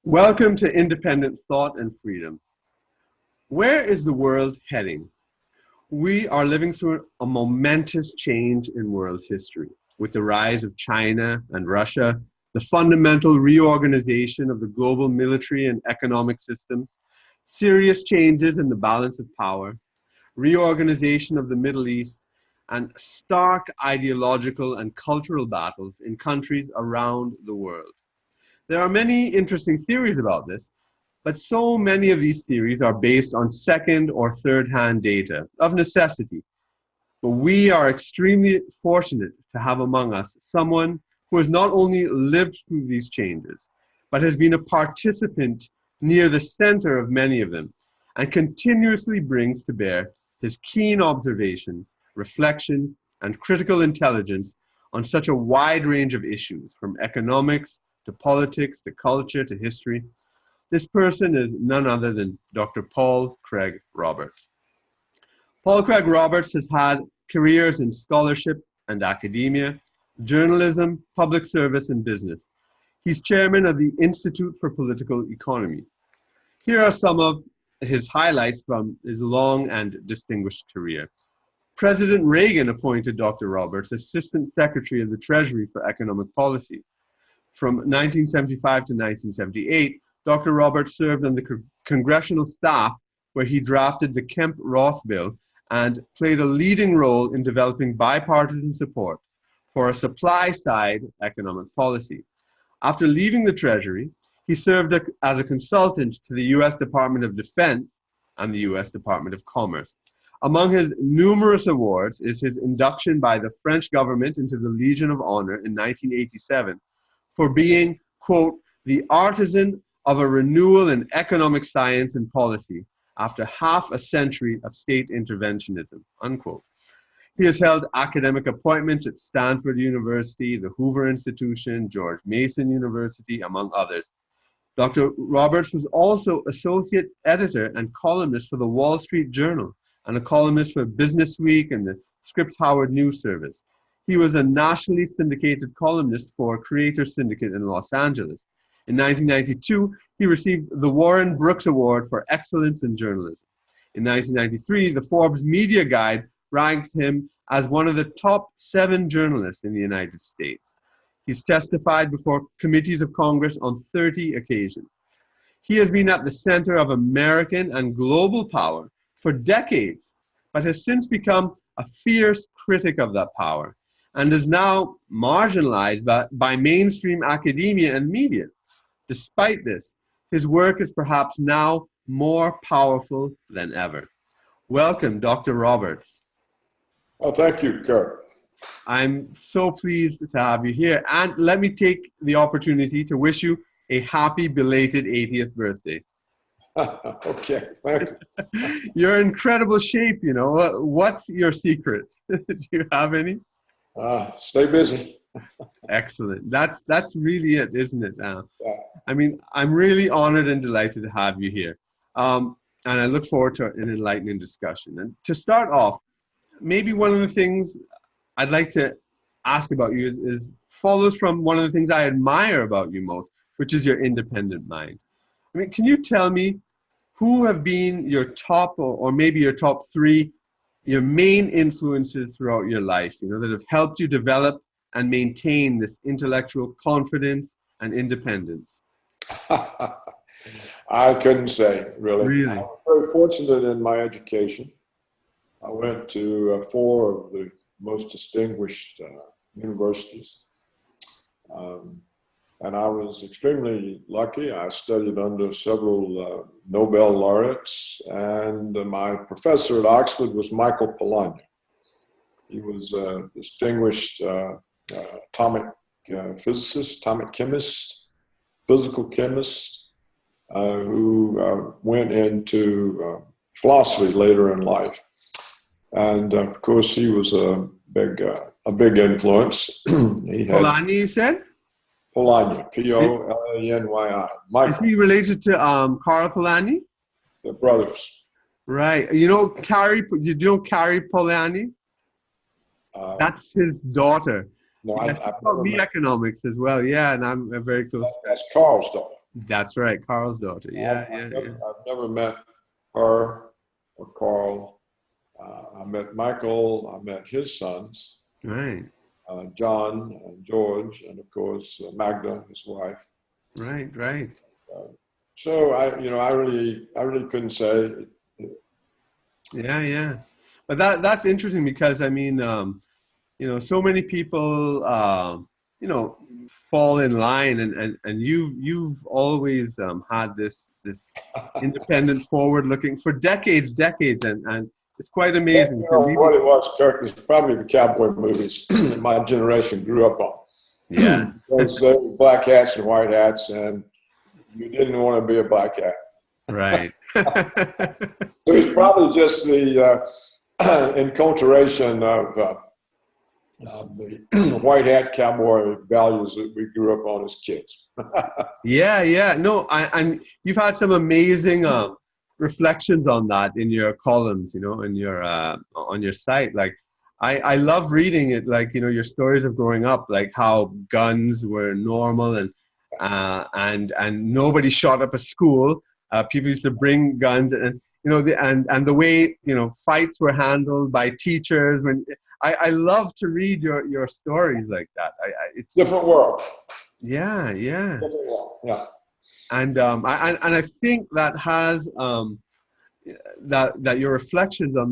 Welcome to Independent Thought and Freedom. Where is the world heading? We are living through a momentous change in world history, with the rise of China and Russia, the fundamental reorganization of the global military and economic system, serious changes in the balance of power, reorganization of the Middle East, and stark ideological and cultural battles in countries around the world. There are many interesting theories about this, but so many of these theories are based on second or third-hand data, of necessity. But we are extremely fortunate to have among us someone who has not only lived through these changes, but has been a participant near the center of many of them, and continuously brings to bear his keen observations, reflections, and critical intelligence on such a wide range of issues, from economics to politics, to culture, to history. This person is none other than Dr. Paul Craig Roberts. Paul Craig Roberts has had careers in scholarship and academia, journalism, public service, and business. He's chairman of the Institute for Political Economy. Here are some of his highlights from his long and distinguished career. President Reagan appointed Dr. Roberts Assistant Secretary of the Treasury for Economic Policy. From 1975 to 1978, Dr. Roberts served on the congressional staff where he drafted the Kemp-Roth bill and played a leading role in developing bipartisan support for a supply-side economic policy. After leaving the Treasury, he served as a consultant to the U.S. Department of Defense and the U.S. Department of Commerce. Among his numerous awards is his induction by the French government into the Legion of Honor in 1987, for being, quote, the artisan of a renewal in economic science and policy after half a century of state interventionism, unquote. He has held academic appointments at Stanford University, the Hoover Institution, George Mason University, among others. Dr. Roberts was also associate editor and columnist for the Wall Street Journal and a columnist for Business Week and the Scripps Howard News Service. He was a nationally syndicated columnist for Creator Syndicate in Los Angeles. In 1992, he received the Warren Brooks Award for Excellence in Journalism. In 1993, the Forbes Media Guide ranked him as one of the top 7 journalists in the United States. He's testified before committees of Congress on 30 occasions. He has been at the center of American and global power for decades, but has since become a fierce critic of that power, and is now marginalized by mainstream academia and media. Despite this, his work is perhaps now more powerful than ever. Welcome, Dr. Roberts. Oh, thank you, Kurt. I'm so pleased to have you here. And let me take the opportunity to wish you a happy belated 80th birthday. Okay, thank you. You're in incredible shape, you know. What's your secret? Do you have any? Stay busy. Excellent. That's really it, isn't it? Yeah. I mean, I'm really honored and delighted to have you here. And I look forward to an enlightening discussion. And to start off, maybe one of the things I'd like to ask about you is follows from one of the things I admire about you most, which is your independent mind. I mean, can you tell me who have been your top or maybe your top 3, your main influences throughout your life, you know, that have helped you develop and maintain this intellectual confidence and independence? I couldn't say, really. Really? I was very fortunate in my education. I went to 4 of the most distinguished universities. And I was extremely lucky. I studied under several Nobel laureates, and my professor at Oxford was Michael Polanyi. He was a distinguished atomic physicist, atomic chemist, physical chemist, who went into philosophy later in life. And of course, he was a big influence. Polanyi, you said? Polanyi, P-O-L-A-N-Y-I. Is he related to Carl Polanyi? The brothers. Right. You know Carrie Polanyi? That's his daughter. No, He taught me economics as well. Yeah, and I'm very close. That's Carl's daughter. That's right, Carl's daughter. Yeah, yeah, yeah. I've never met her or Carl. I met Michael. I met his sons, Right, John and George, and of course Magda, his wife. right, right. So I really couldn't say. Yeah, yeah. But that's interesting because I mean, so many people, fall in line, and you've always had this independent, forward-looking for decades, and it's quite amazing to What really. it was, Kirk, is probably the cowboy movies that my generation grew up on. Yeah, Because they were black hats and white hats, and you didn't want to be a black hat. right. It was probably just the enculturation of the white hat cowboy values that we grew up on as kids. Yeah, yeah. No, and you've had some amazing reflections on that in your columns, in your on your site. Like, I love reading it. Like, your stories of growing up, like how guns were normal, and nobody shot up a school. People used to bring guns, and and the way fights were handled by teachers. When I love to read your stories like that. It's Different world. yeah, yeah. Different world. Yeah. And I think that has that your reflections on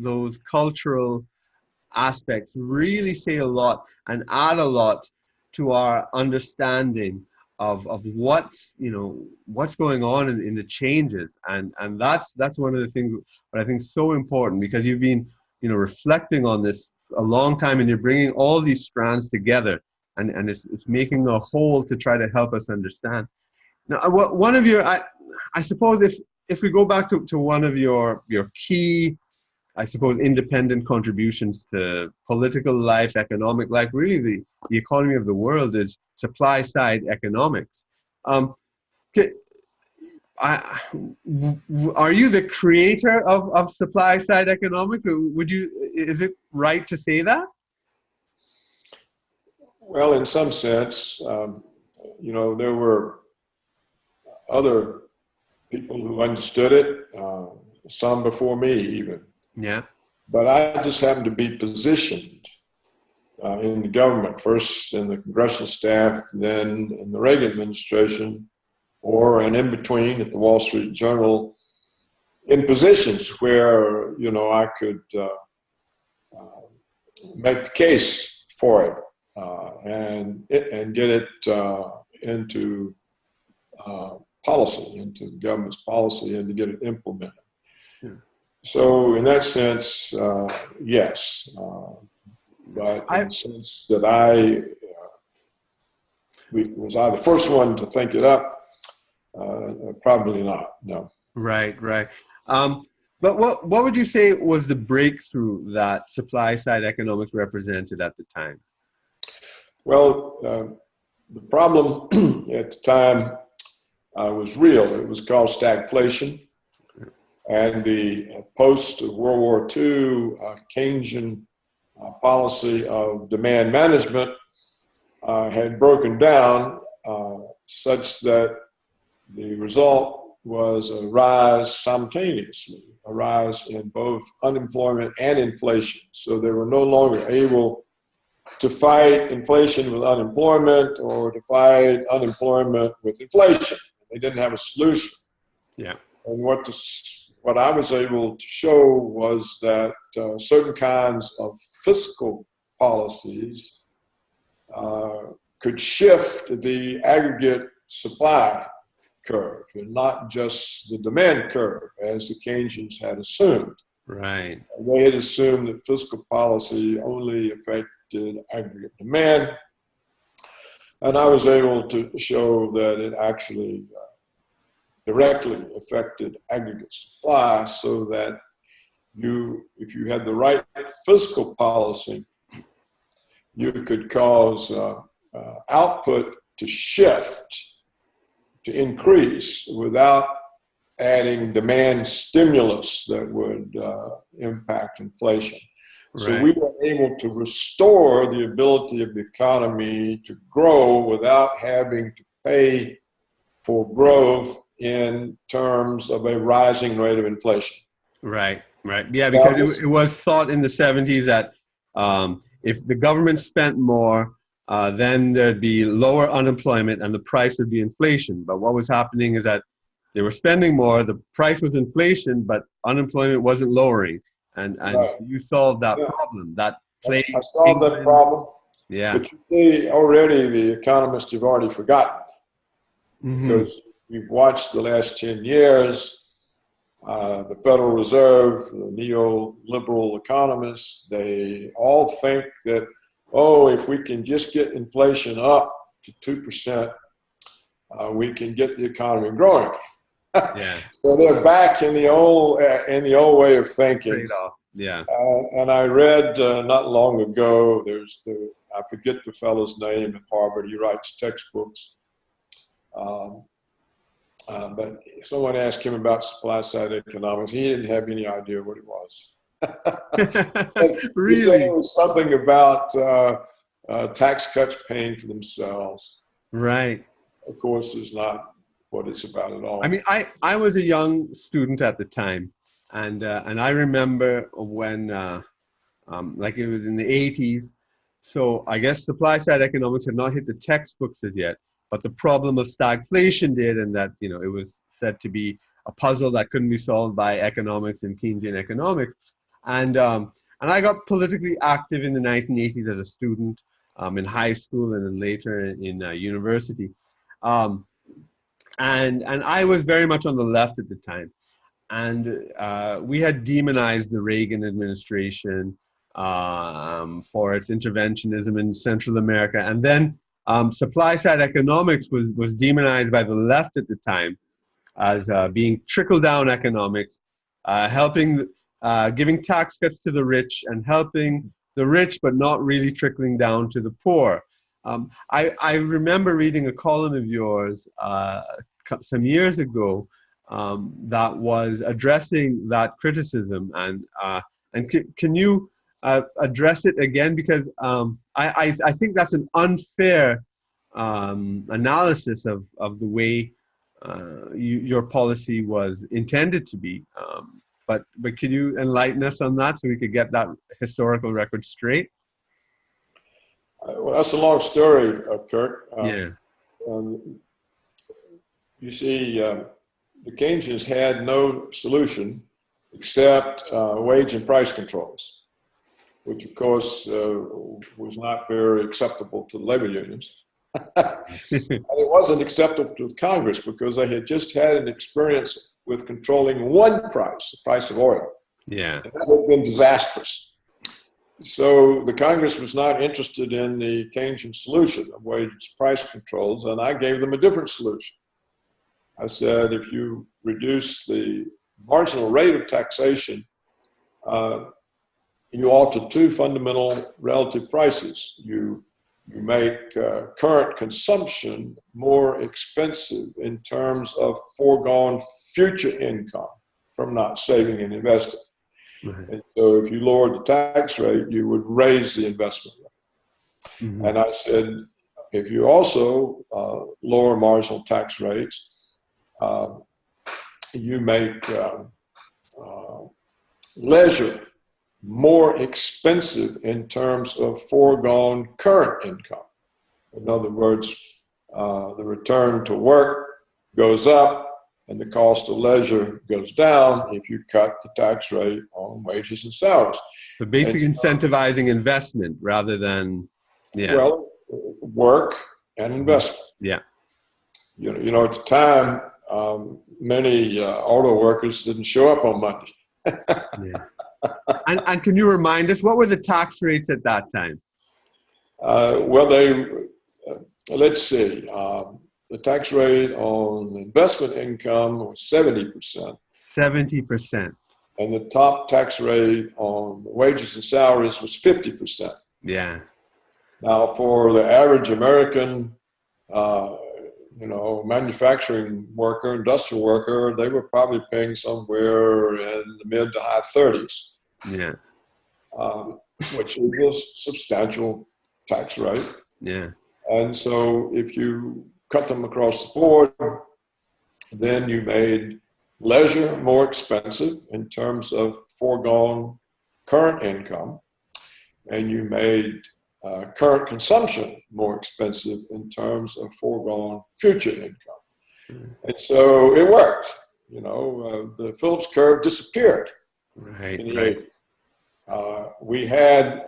those cultural aspects really say a lot and add a lot to our understanding of what's going on in the changes, and that's one of the things that I think is so important, because you've been reflecting on this a long time, and you're bringing all these strands together, and it's making a whole to try to help us understand. Now, one of your, I suppose, if we go back to one of your key, I suppose, independent contributions to political life, economic life, really the economy of the world, is supply side economics. Are you the creator of supply side economics? Is it right to say that? Well, in some sense, there were other people who understood it, some before me even. Yeah. But I just happened to be positioned in the government, first in the congressional staff, then in the Reagan administration, and in between at the Wall Street Journal, in positions where, I could make the case for it and get it into policy, into the government's policy, and to get it implemented. Yeah. So in that sense, yes. But in the sense that was I the first one to think it up? Probably not, no. Right, right. But what would you say was the breakthrough that supply side economics represented at the time? Well, the problem at the time was real. It was called stagflation. And the post-World War II Keynesian policy of demand management had broken down such that the result was a rise simultaneously, a rise in both unemployment and inflation. So they were no longer able to fight inflation with unemployment or to fight unemployment with inflation. They didn't have a solution. Yeah. And what I was able to show was that certain kinds of fiscal policies could shift the aggregate supply curve and not just the demand curve, as the Keynesians had assumed. Right. They had assumed that fiscal policy only affected aggregate demand. And I was able to show that it actually directly affected aggregate supply, so that if you had the right fiscal policy, you could cause output to shift, to increase, without adding demand stimulus that would impact inflation. Right. So we were able to restore the ability of the economy to grow without having to pay for growth in terms of a rising rate of inflation. Right, right. Yeah, because it was thought in the 70s that if the government spent more, then there'd be lower unemployment and the price would be inflation. But what was happening is that they were spending more, the price was inflation, but unemployment wasn't lowering. And Right. you solved that Yeah. problem. That plagued I solved that England. problem. Yeah. But you see, already the economists have already forgotten, Mm-hmm. because we've watched the last 10 years, the Federal Reserve, the neoliberal economists, they all think that, oh, if we can just get inflation up to 2%, we can get the economy growing. Yeah. So they're back in the old way of thinking. Trade-off. Yeah. And I read not long ago, I forget the fellow's name at Harvard, he writes textbooks. But someone asked him about supply side economics. He didn't have any idea what it was. Really? He said it was something about tax cuts paying for themselves. Right. Of course, it's not what it's about at all. I mean, I was a young student at the time, and I remember when like it was in the 80s. So I guess supply side economics had not hit the textbooks as yet, but the problem of stagflation did, and that it was said to be a puzzle that couldn't be solved by economics and Keynesian economics. And I got politically active in the 1980s as a student in high school and then later in university. And I was very much on the left at the time. And we had demonized the Reagan administration for its interventionism in Central America. And then supply-side economics was demonized by the left at the time as being trickle-down economics, giving tax cuts to the rich and helping the rich, but not really trickling down to the poor. I remember reading a column of yours some years ago that was addressing that criticism, and can you address it again, because I think that's an unfair analysis of the way your policy was intended to be. But could you enlighten us on that so we could get that historical record straight? Well, that's a long story, Kirk. Yeah. You see, the Keynesians had no solution except wage and price controls, which of course was not very acceptable to the labor unions. And it wasn't acceptable to Congress because they had just had an experience with controlling one price, the price of oil. Yeah. And that had been disastrous. So the Congress was not interested in the Keynesian solution of wage price controls, and I gave them a different solution. I said, if you reduce the marginal rate of taxation, you alter two fundamental relative prices. You make current consumption more expensive in terms of foregone future income from not saving and investing. Right. And so if you lowered the tax rate, you would raise the investment rate. Mm-hmm. And I said, if you also lower marginal tax rates, you make leisure more expensive in terms of foregone current income. In other words, the return to work goes up and the cost of leisure goes down if you cut the tax rate on wages and salaries. So basically incentivizing investment rather than, well, work and investment. Yeah. You know, at the time, many auto workers didn't show up on Monday. Yeah. And can you remind us, what were the tax rates at that time? Well, let's see. The tax rate on investment income was 70%. 70%. And the top tax rate on wages and salaries was 50%. Yeah. Now, for the average American, manufacturing worker, industrial worker, they were probably paying somewhere in the mid to high 30s. Yeah. Which is a substantial tax rate. Yeah. And so if you cut them across the board, then you made leisure more expensive in terms of foregone current income, and you made current consumption more expensive in terms of foregone future income. And so it worked. You know, the Phillips curve disappeared in the 80s. We had,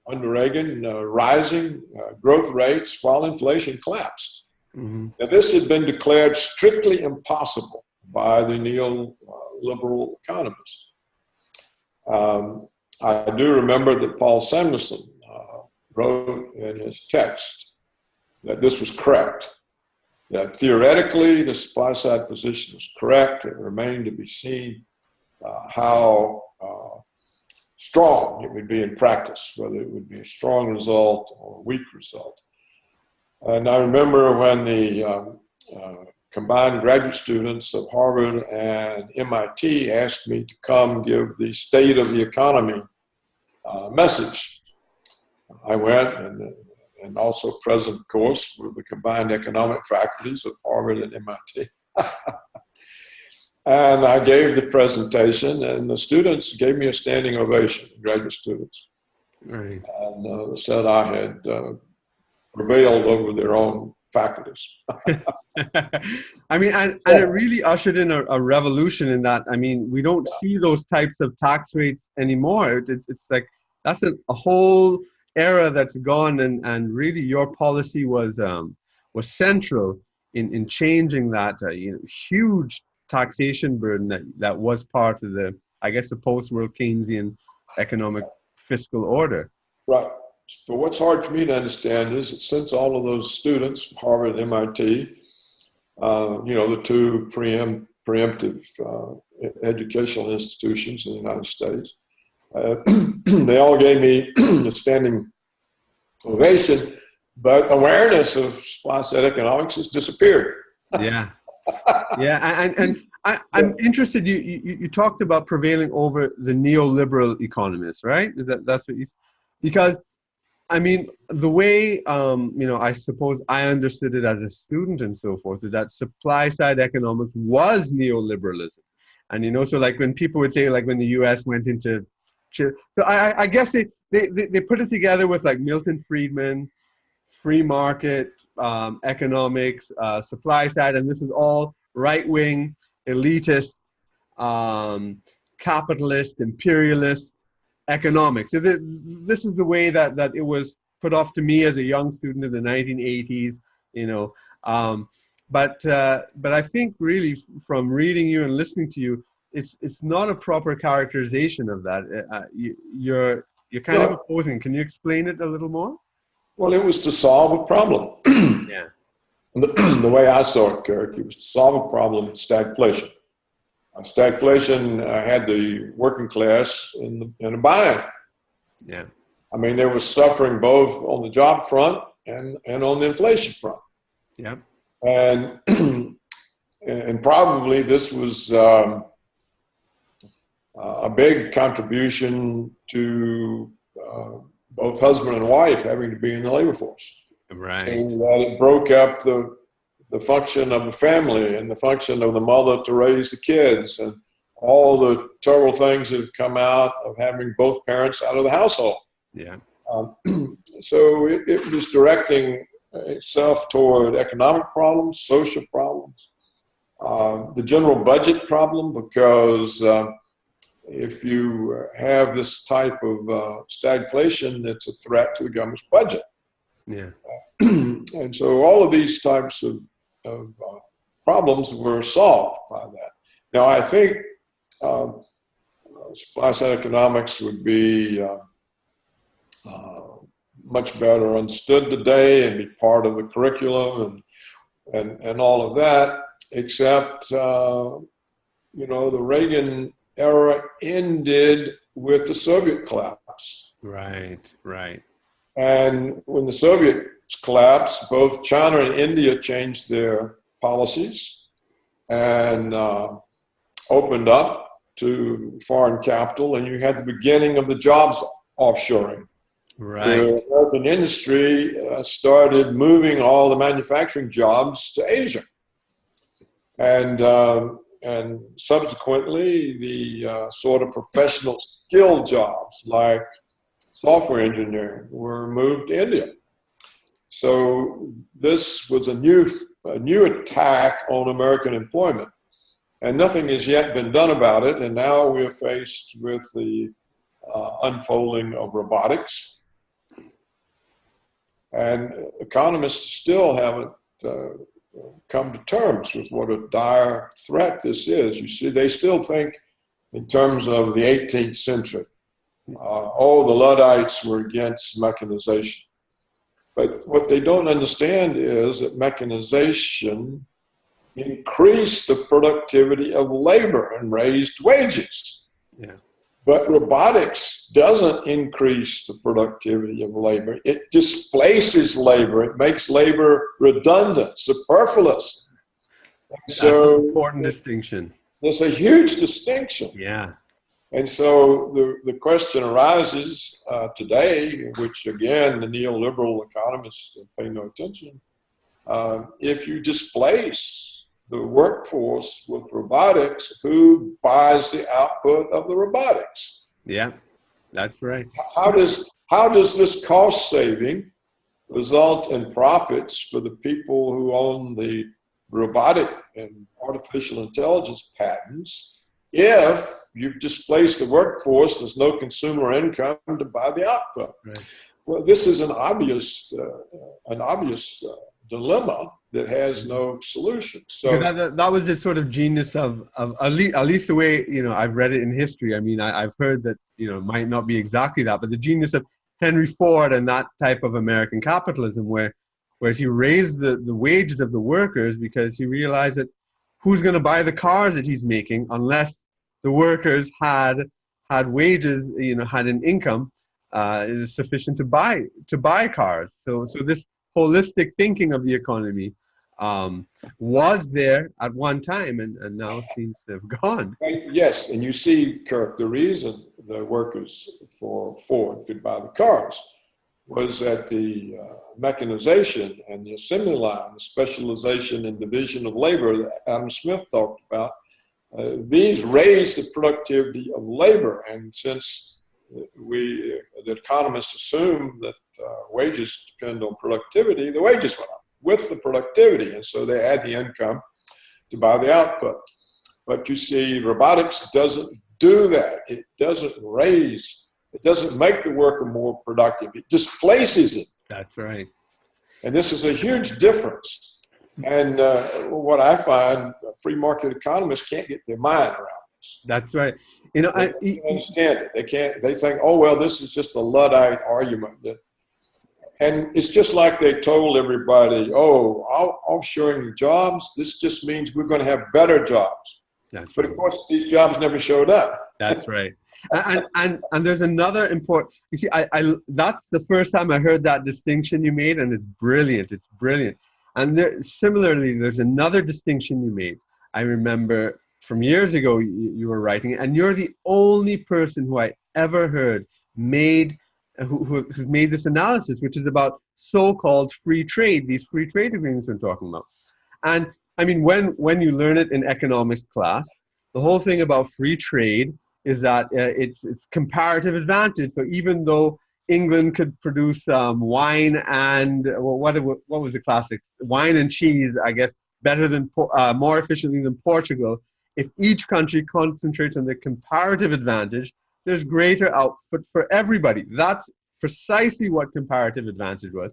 under Reagan, rising growth rates while inflation collapsed. Now, this had been declared strictly impossible by the neoliberal economists. I do remember that Paul Samuelson wrote in his text that this was correct, that theoretically the supply side position was correct. It remained to be seen how strong it would be in practice, whether it would be a strong result or a weak result. And I remember when the combined graduate students of Harvard and MIT asked me to come give the State of the Economy message. I went, and also present, of course, were the combined economic faculties of Harvard and MIT. And I gave the presentation, and the students gave me a standing ovation, graduate students. And said I had prevailed over their own faculties. I mean, and it really ushered in a revolution in that. I mean, we don't see those types of tax rates anymore. It's like, that's a whole era that's gone, and really your policy was central in changing that huge taxation burden that was part of the, I guess, the post-world Keynesian economic fiscal order. Right. But what's hard for me to understand is that since all of those students, Harvard and MIT, the two preemptive educational institutions in the United States, they all gave me a standing ovation, but awareness of supply-side economics has disappeared. Yeah. And I'm interested. You talked about prevailing over the neoliberal economists, right? That's what you, because I mean, the way I suppose I understood it as a student and so forth, is that supply-side economics was neoliberalism, and so like when people would say, like when the U.S. went into, so I guess they put it together with like Milton Friedman, free market economics, supply side, and this is all right-wing, elitist, capitalist, imperialist economics. So this is the way that it was put off to me as a young student in the 1980s, but I think really from reading you and listening to you, it's not a proper characterization of that. You're kind of opposing. Can you explain it a little more? Well, it was to solve a problem. Yeah. The way I saw it, Kirk, it was to solve a problem, stagflation. Stagflation had the working class in a bind. Yeah. I mean, they were suffering both on the job front and on the inflation front. Yeah. And probably this was a big contribution to both husband and wife having to be in the labor force. Right. So that it broke up the function of the family and the function of the mother to raise the kids and all the terrible things that have come out of having both parents out of the household. Yeah. So it was directing itself toward economic problems, social problems, the general budget problem, because if you have this type of stagflation, it's a threat to the government's budget. Yeah. And so all of these types of problems were solved by that. Now, I think supply-side economics would be much better understood today and be part of the curriculum and all of that, except, the Reagan era ended with the Soviet collapse. Right. And when the Soviets collapsed, both China and India changed their policies and opened up to foreign capital, and you had the beginning of the jobs offshoring. Right. The American industry started moving all the manufacturing jobs to Asia. And subsequently, the sort of professional skill jobs like software engineering were moved to India. So this was a new attack on American employment, and nothing has yet been done about it. And now we're faced with the unfolding of robotics, and economists still haven't come to terms with what a dire threat this is. You see, they still think in terms of the 18th century. The Luddites were against mechanization. But what they don't understand is that mechanization increased the productivity of labor and raised wages. Yeah. But robotics doesn't increase the productivity of labor. It displaces labor. It makes labor redundant, superfluous. That's an important distinction. There's a huge distinction. Yeah. And so the question arises today, which again, the neoliberal economists pay no attention. If you displace the workforce with robotics, who buys the output of the robotics? Yeah, that's right. How does this cost saving result in profits for the people who own the robotic and artificial intelligence patents if you've displaced the workforce? There's no consumer income to buy the output. Right. Well, this is an obvious dilemma that has no solution. So that was the sort of genius of at least the way, I've read it in history. I mean, I've heard that, it might not be exactly that, but the genius of Henry Ford and that type of American capitalism where he raised the wages of the workers because he realized that who's going to buy the cars that he's making unless the workers had wages, had an income sufficient to buy cars. So this holistic thinking of the economy was there at one time and now seems to have gone. Yes, and you see, Kirk, the reason the workers for Ford could buy the cars was that the mechanization and the assembly line, the specialization and division of labor that Adam Smith talked about, these raised the productivity of labor. And since the economists assume that wages depend on productivity, the wages went up with the productivity. And so they had the income to buy the output. But you see, robotics doesn't do that. It doesn't make the worker more productive. It displaces it. That's right. And this is a huge difference. And what I find, free market economists can't get their mind around this. That's right. They don't understand it. They think, oh, well, this is just a Luddite argument. And it's just like they told everybody, offshoring the jobs, this just means we're going to have better jobs. But of course, these jobs never showed up. That's right. And there's another important, you see, I that's the first time I heard that distinction you made, and it's brilliant. It's brilliant. And similarly, there's another distinction you made. I remember from years ago, you were writing, and you're the only person who I ever heard who's made this analysis, which is about so-called free trade, these free trade agreements I'm talking about. And I mean, when you learn it in economics class, the whole thing about free trade is that it's comparative advantage. So even though England could produce wine and what was the classic wine and cheese, I guess, better than more efficiently than Portugal, if each country concentrates on the comparative advantage, there's greater output for everybody. That's precisely what comparative advantage was,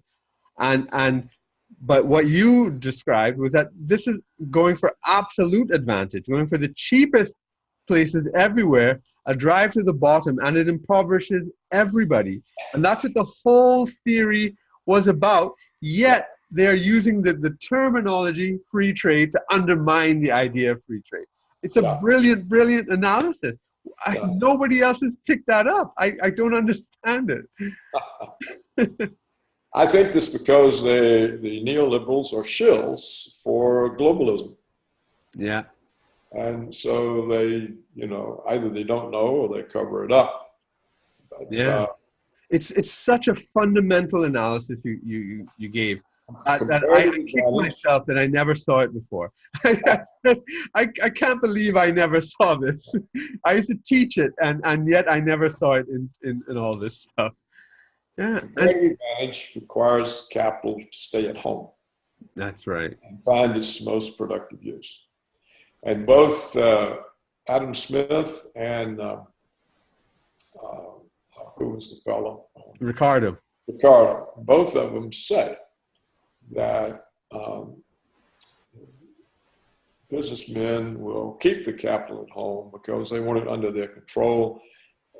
but what you described was that this is going for absolute advantage, going for the cheapest places everywhere, a drive to the bottom, and it impoverishes everybody. And that's what the whole theory was about, yet they're using the terminology free trade to undermine the idea of free trade. It's a brilliant, brilliant analysis. Nobody else has picked that up. I don't understand it. I think this because the neoliberals are shills for globalism. Yeah. And so they, either they don't know or they cover it up. But, yeah. It's such a fundamental analysis you gave. that I kicked myself that I never saw it before. I can't believe I never saw this. I used to teach it, and yet I never saw it in all this stuff. Yeah, Comparative advantage requires capital to stay at home. That's right. And find its most productive use. And both Adam Smith and who was the fellow? Ricardo. Both of them say that businessmen will keep the capital at home because they want it under their control.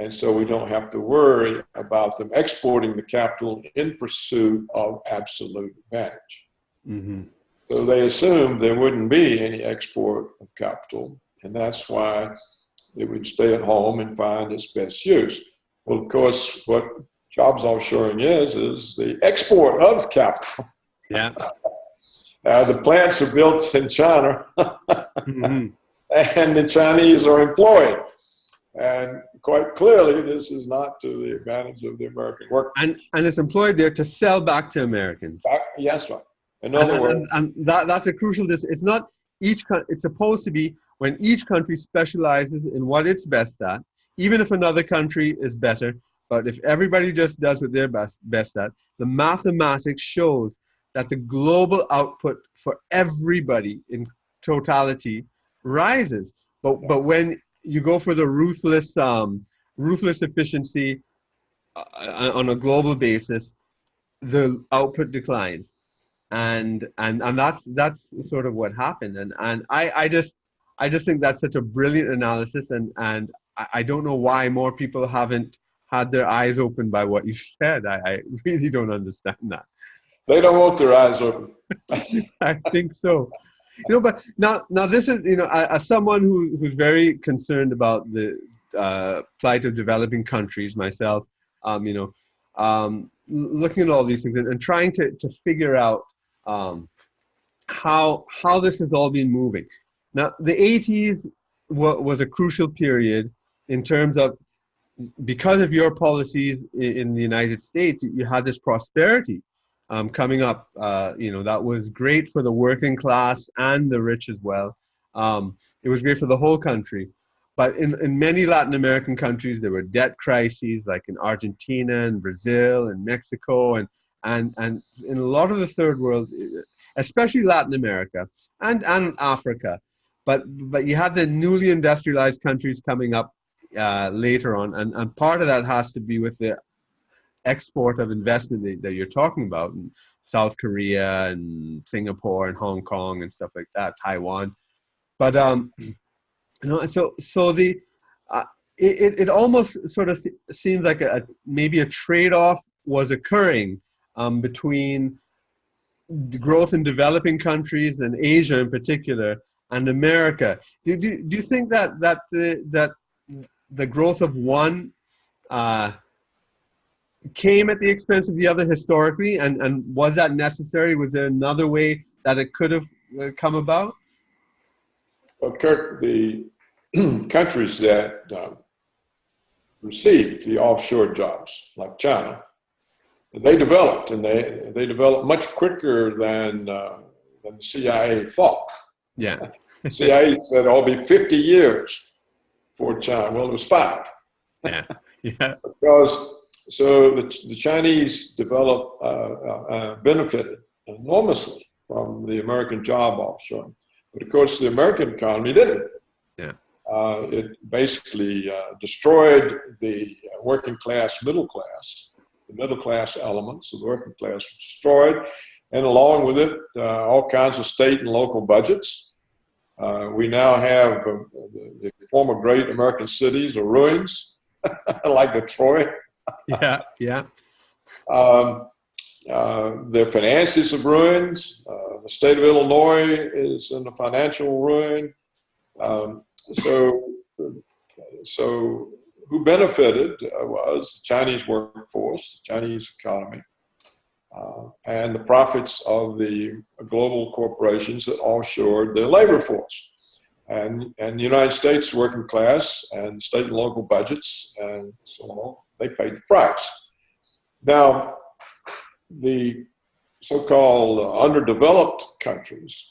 And so we don't have to worry about them exporting the capital in pursuit of absolute advantage. Mm-hmm. So they assumed there wouldn't be any export of capital, and that's why it would stay at home and find its best use. Well, of course, what jobs offshoring is the export of capital. Yeah. The plants are built in China, mm-hmm. and the Chinese are employed. And quite clearly, this is not to the advantage of the American worker. And it's employed there to sell back to Americans. Yes, right. In other words, and that's a crucial. It's not each. It's supposed to be when each country specializes in what it's best at. Even if another country is better, but if everybody just does what they're best at, the mathematics shows that the global output for everybody in totality rises. But when you go for the ruthless efficiency on a global basis, the output declines, and that's sort of what happened. And I just think that's such a brilliant analysis, and I don't know why more people haven't had their eyes opened by what you said. I really don't understand that. They don't want their eyes open. I think so. But now this is, as someone who's very concerned about the plight of developing countries myself, looking at all these things and trying to figure out how this has all been moving. Now, the 80s was a crucial period in terms of, because of your policies in the United States, you had this prosperity coming up, that was great for the working class and the rich as well. It was great for the whole country. But in many Latin American countries, there were debt crises, like in Argentina and Brazil and Mexico, and in a lot of the third world, especially Latin America and Africa. But you had the newly industrialized countries coming up later on, and part of that has to be with the export of investment that you're talking about in South Korea and Singapore and Hong Kong and stuff like that, Taiwan. But so the it almost sort of seems like maybe a trade-off was occurring between the growth in developing countries and Asia in particular and America. Do you think that the growth of one came at the expense of the other historically, and was that necessary? Was there another way that it could have come about? Well, Kirk, the countries that received the offshore jobs, like China, they developed, and they developed much quicker than the CIA thought. Yeah. The CIA said it'll be 50 years for China. Well, it was 5. Yeah. Yeah. So the Chinese benefited enormously from the American job offshoring. But of course, the American economy didn't. Yeah. It basically destroyed the working class, middle class. The middle class elements of the working class were destroyed, and along with it, all kinds of state and local budgets. We now have the former great American cities are ruins, like Detroit. Yeah, yeah. Their finances have ruined. The state of Illinois is in a financial ruin. So who benefited was the Chinese workforce, the Chinese economy, and the profits of the global corporations that offshored their labor force. And the United States working class and state and local budgets and so on, they paid the price. Now, the so-called underdeveloped countries,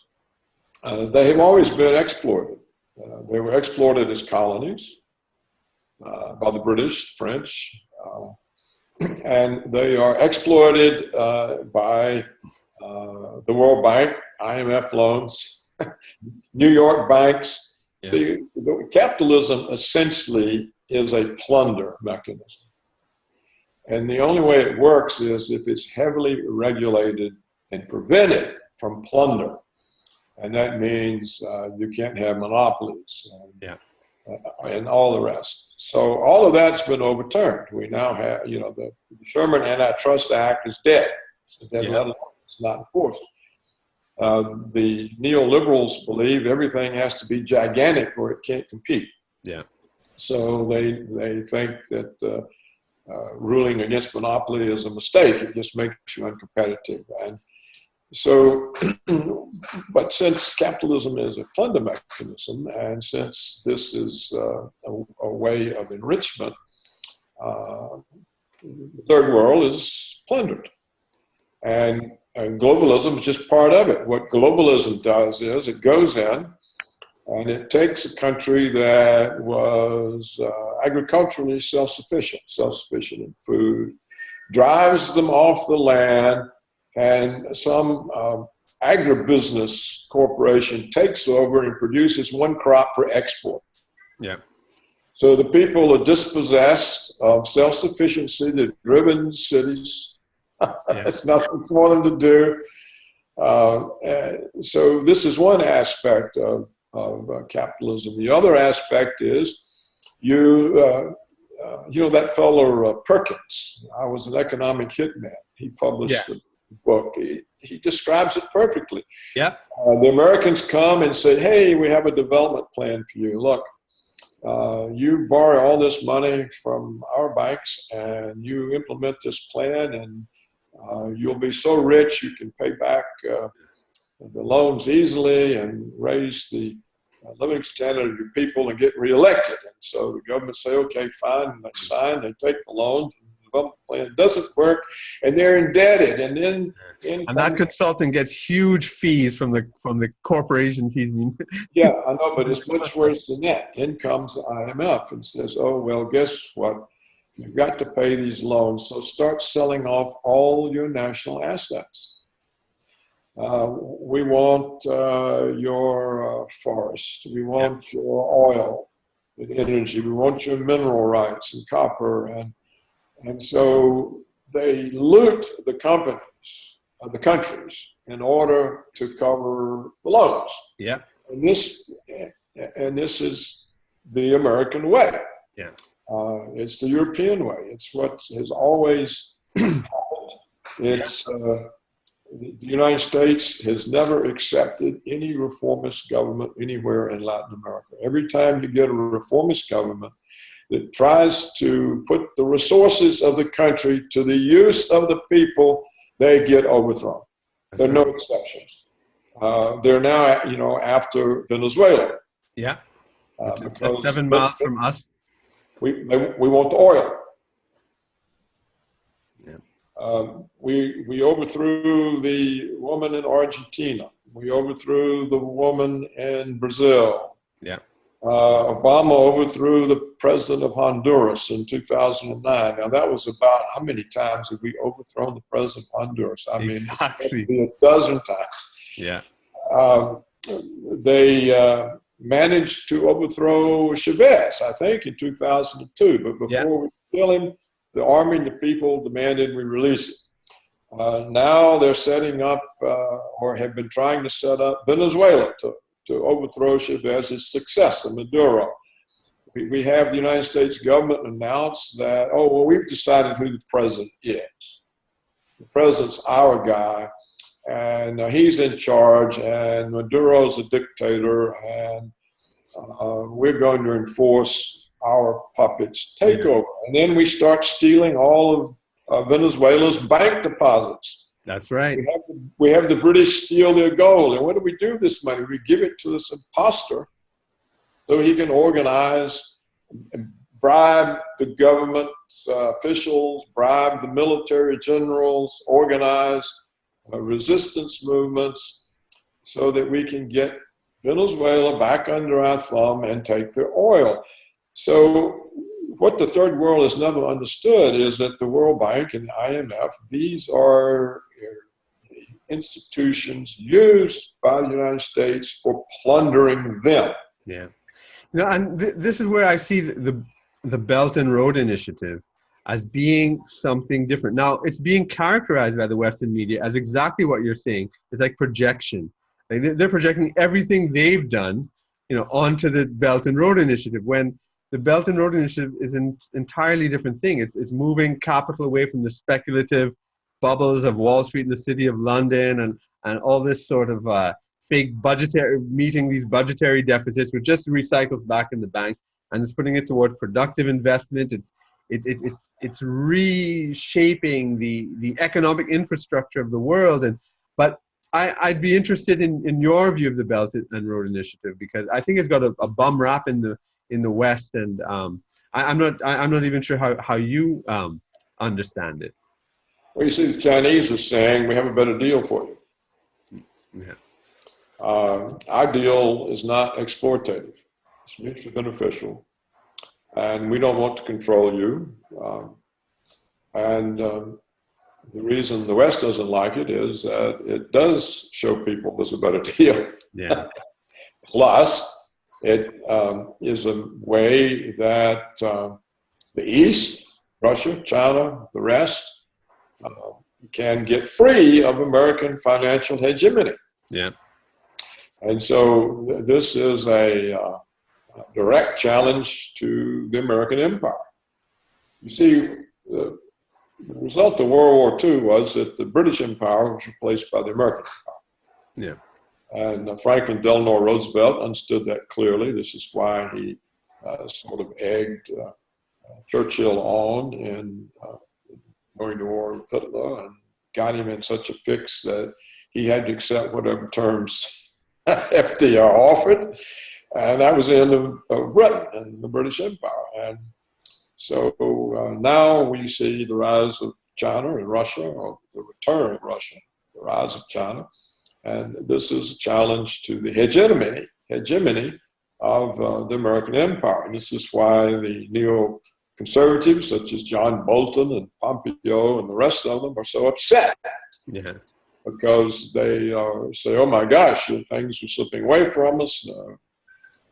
they have always been exploited. They were exploited as colonies by the British, French, and they are exploited by the World Bank, IMF loans, New York banks. Yeah. See, capitalism essentially is a plunder mechanism. And the only way it works is if it's heavily regulated and prevented from plunder. And that means you can't have monopolies and all the rest. So all of that's been overturned. We now have, the Sherman Antitrust Act is dead. It's a dead letter. It's not enforced. The neoliberals believe everything has to be gigantic or it can't compete. Yeah. So they think that ruling against monopoly is a mistake. It just makes you uncompetitive. And so, but since capitalism is a plunder mechanism, and since this is a way of enrichment, the third world is plundered. And globalism is just part of it. What globalism does is it goes in and it takes a country that was agriculturally self-sufficient in food, drives them off the land, and some agribusiness corporation takes over and produces one crop for export. Yeah. So the people are dispossessed of self-sufficiency. They're driven to cities. There's nothing for them to do. So this is one aspect of capitalism. The other aspect is that fellow Perkins. I was an economic hitman. He published a book. He describes it perfectly. Yeah. The Americans come and say, "Hey, we have a development plan for you. Look, you borrow all this money from our banks, and you implement this plan, and you'll be so rich you can pay back the loans easily and raise the living standard of your people and get reelected." And so the government say, "Okay, fine," and they sign, they take the loans, and the development plan doesn't work, and they're indebted. And then and that consultant gets huge fees from the corporations he's been. Yeah, I know, but it's much worse than that. In comes the IMF and says, "Oh, well, guess what? You've got to pay these loans, so start selling off all your national assets. We want your forest. We want your oil and energy. We want your mineral rights and copper." And so they loot the companies, the countries, in order to cover the loans. Yeah. And this is the American way. Yeah. It's the European way. It's what has always happened. It's the United States has never accepted any reformist government anywhere in Latin America. Every time you get a reformist government that tries to put the resources of the country to the use of the people, they get overthrown. There are no exceptions. They're now, after Venezuela. Yeah. That's 7 miles from us. We want the oil. Yeah. We overthrew the woman in Argentina. We overthrew the woman in Brazil. Yeah. Obama overthrew the president of Honduras in 2009. Now that was about how many times have we overthrown the president of Honduras? I mean, exactly. A dozen times. Yeah. They managed to overthrow Chavez, I think, in 2002. But before we kill him, the army and the people demanded we release him. Now they're setting up, or have been trying to set up, Venezuela to overthrow Chavez's successor, Maduro. We have the United States government announce that, we've decided who the president is. The president's our guy, and he's in charge, and Maduro's a dictator, and we're going to enforce our puppets' takeover. And then we start stealing all of Venezuela's bank deposits. That's right. We have the British steal their gold. And what do we do with this money? We give it to this imposter so he can organize and bribe the government officials, bribe the military generals, organize resistance movements so that we can get Venezuela back under our thumb and take their oil. So what the third world has never understood is that the World Bank and the IMF, these are institutions used by the United States for plundering them. Yeah. No, and this is where I see the Belt and Road Initiative as being something different. Now, it's being characterized by the Western media as exactly what you're saying. It's like projection. Like they're projecting everything they've done, onto the Belt and Road Initiative, when the Belt and Road Initiative is an entirely different thing. It's moving capital away from the speculative bubbles of Wall Street and the City of London and all this sort of fake meeting these budgetary deficits, which just recycles back in the banks, and it's putting it towards productive investment. It's reshaping the economic infrastructure of the world. But I'd be interested in your view of the Belt and Road Initiative, because I think it's got a bum rap in the West, and I'm not even sure how you understand it. Well, you see, the Chinese are saying we have a better deal for you. Yeah. Our deal is not exploitative; it's mutually beneficial, and we don't want to control you. The reason the West doesn't like it is that it does show people there's a better deal. Yeah. Plus, it is a way that the East, Russia, China, the rest, can get free of American financial hegemony. Yeah. And so this is a direct challenge to the American empire. You see, the result of World War II was that the British Empire was replaced by the American Empire. Yeah. And Franklin Delano Roosevelt understood that clearly. This is why he sort of egged Churchill on in going to war with Hitler, and got him in such a fix that he had to accept whatever terms FDR offered. And that was the end of Britain and the British Empire. And so now we see the rise of China and Russia, or the return of Russia, the rise of China. And this is a challenge to the hegemony of the American empire. And this is why the neoconservatives, such as John Bolton and Pompeo and the rest of them, are so upset. Yeah. Because they say, oh my gosh, things are slipping away from us.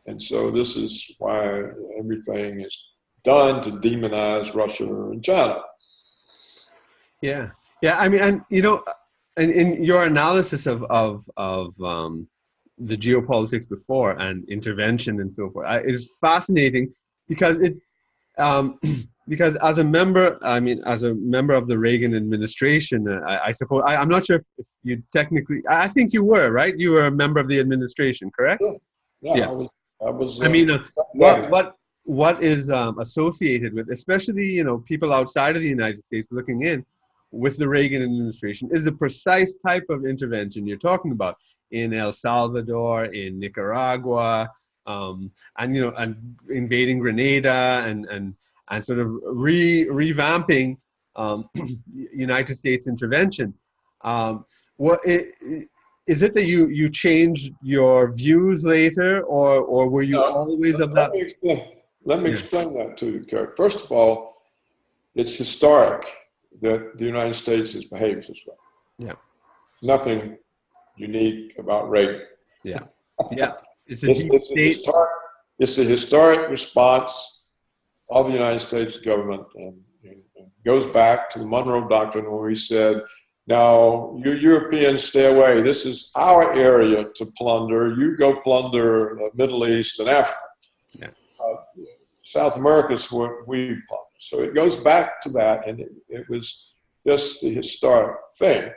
And so this is why everything is done to demonize Russia and China. Yeah. Yeah. I mean, and in your analysis of the geopolitics before and intervention and so forth, is fascinating because because as a member of the Reagan administration, I suppose I'm not sure if you technically. I think you were, right. You were a member of the administration, correct? Yeah. Yes. I was. What is associated with, especially people outside of the United States looking in, with the Reagan administration, is the precise type of intervention you're talking about in El Salvador, in Nicaragua, and invading Grenada and sort of revamping United States intervention. Is it that you changed your views later, or were you always of that? Let me explain that to you, Kirk. First of all, it's historic that the United States has behaved this way. Yeah. Nothing unique about Reagan. Yeah. Yeah. It's a historic response of the United States government, and goes back to the Monroe Doctrine, where we said, now, you Europeans stay away. This is our area to plunder. You go plunder the Middle East and Africa. Yeah. South America is what we plunder. So it goes back to that, and it was just the historic thing.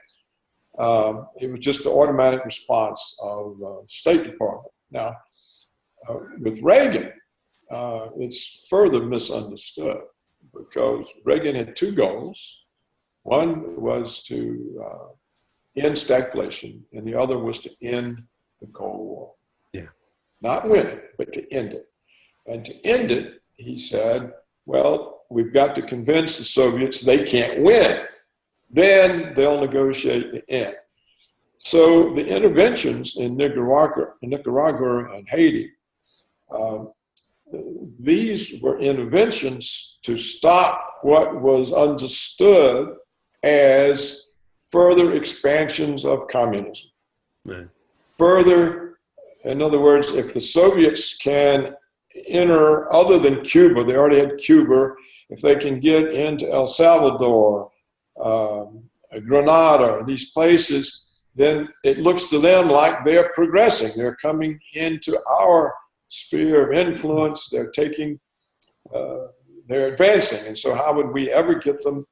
It was just the automatic response of the State Department. Now, with Reagan, it's further misunderstood, because Reagan had two goals. One was to end stagflation, and the other was to end the Cold War. Yeah. Not win it, but to end it. And to end it, he said, well, we've got to convince the Soviets they can't win. Then they'll negotiate the end. So the interventions in Nicaragua and Haiti, these were interventions to stop what was understood as further expansions of communism. Right. Further, in other words, if the Soviets can enter other than Cuba, they already had Cuba, if they can get into El Salvador, Grenada, these places, then it looks to them like they're progressing. They're coming into our sphere of influence. They're advancing. And so how would we ever get them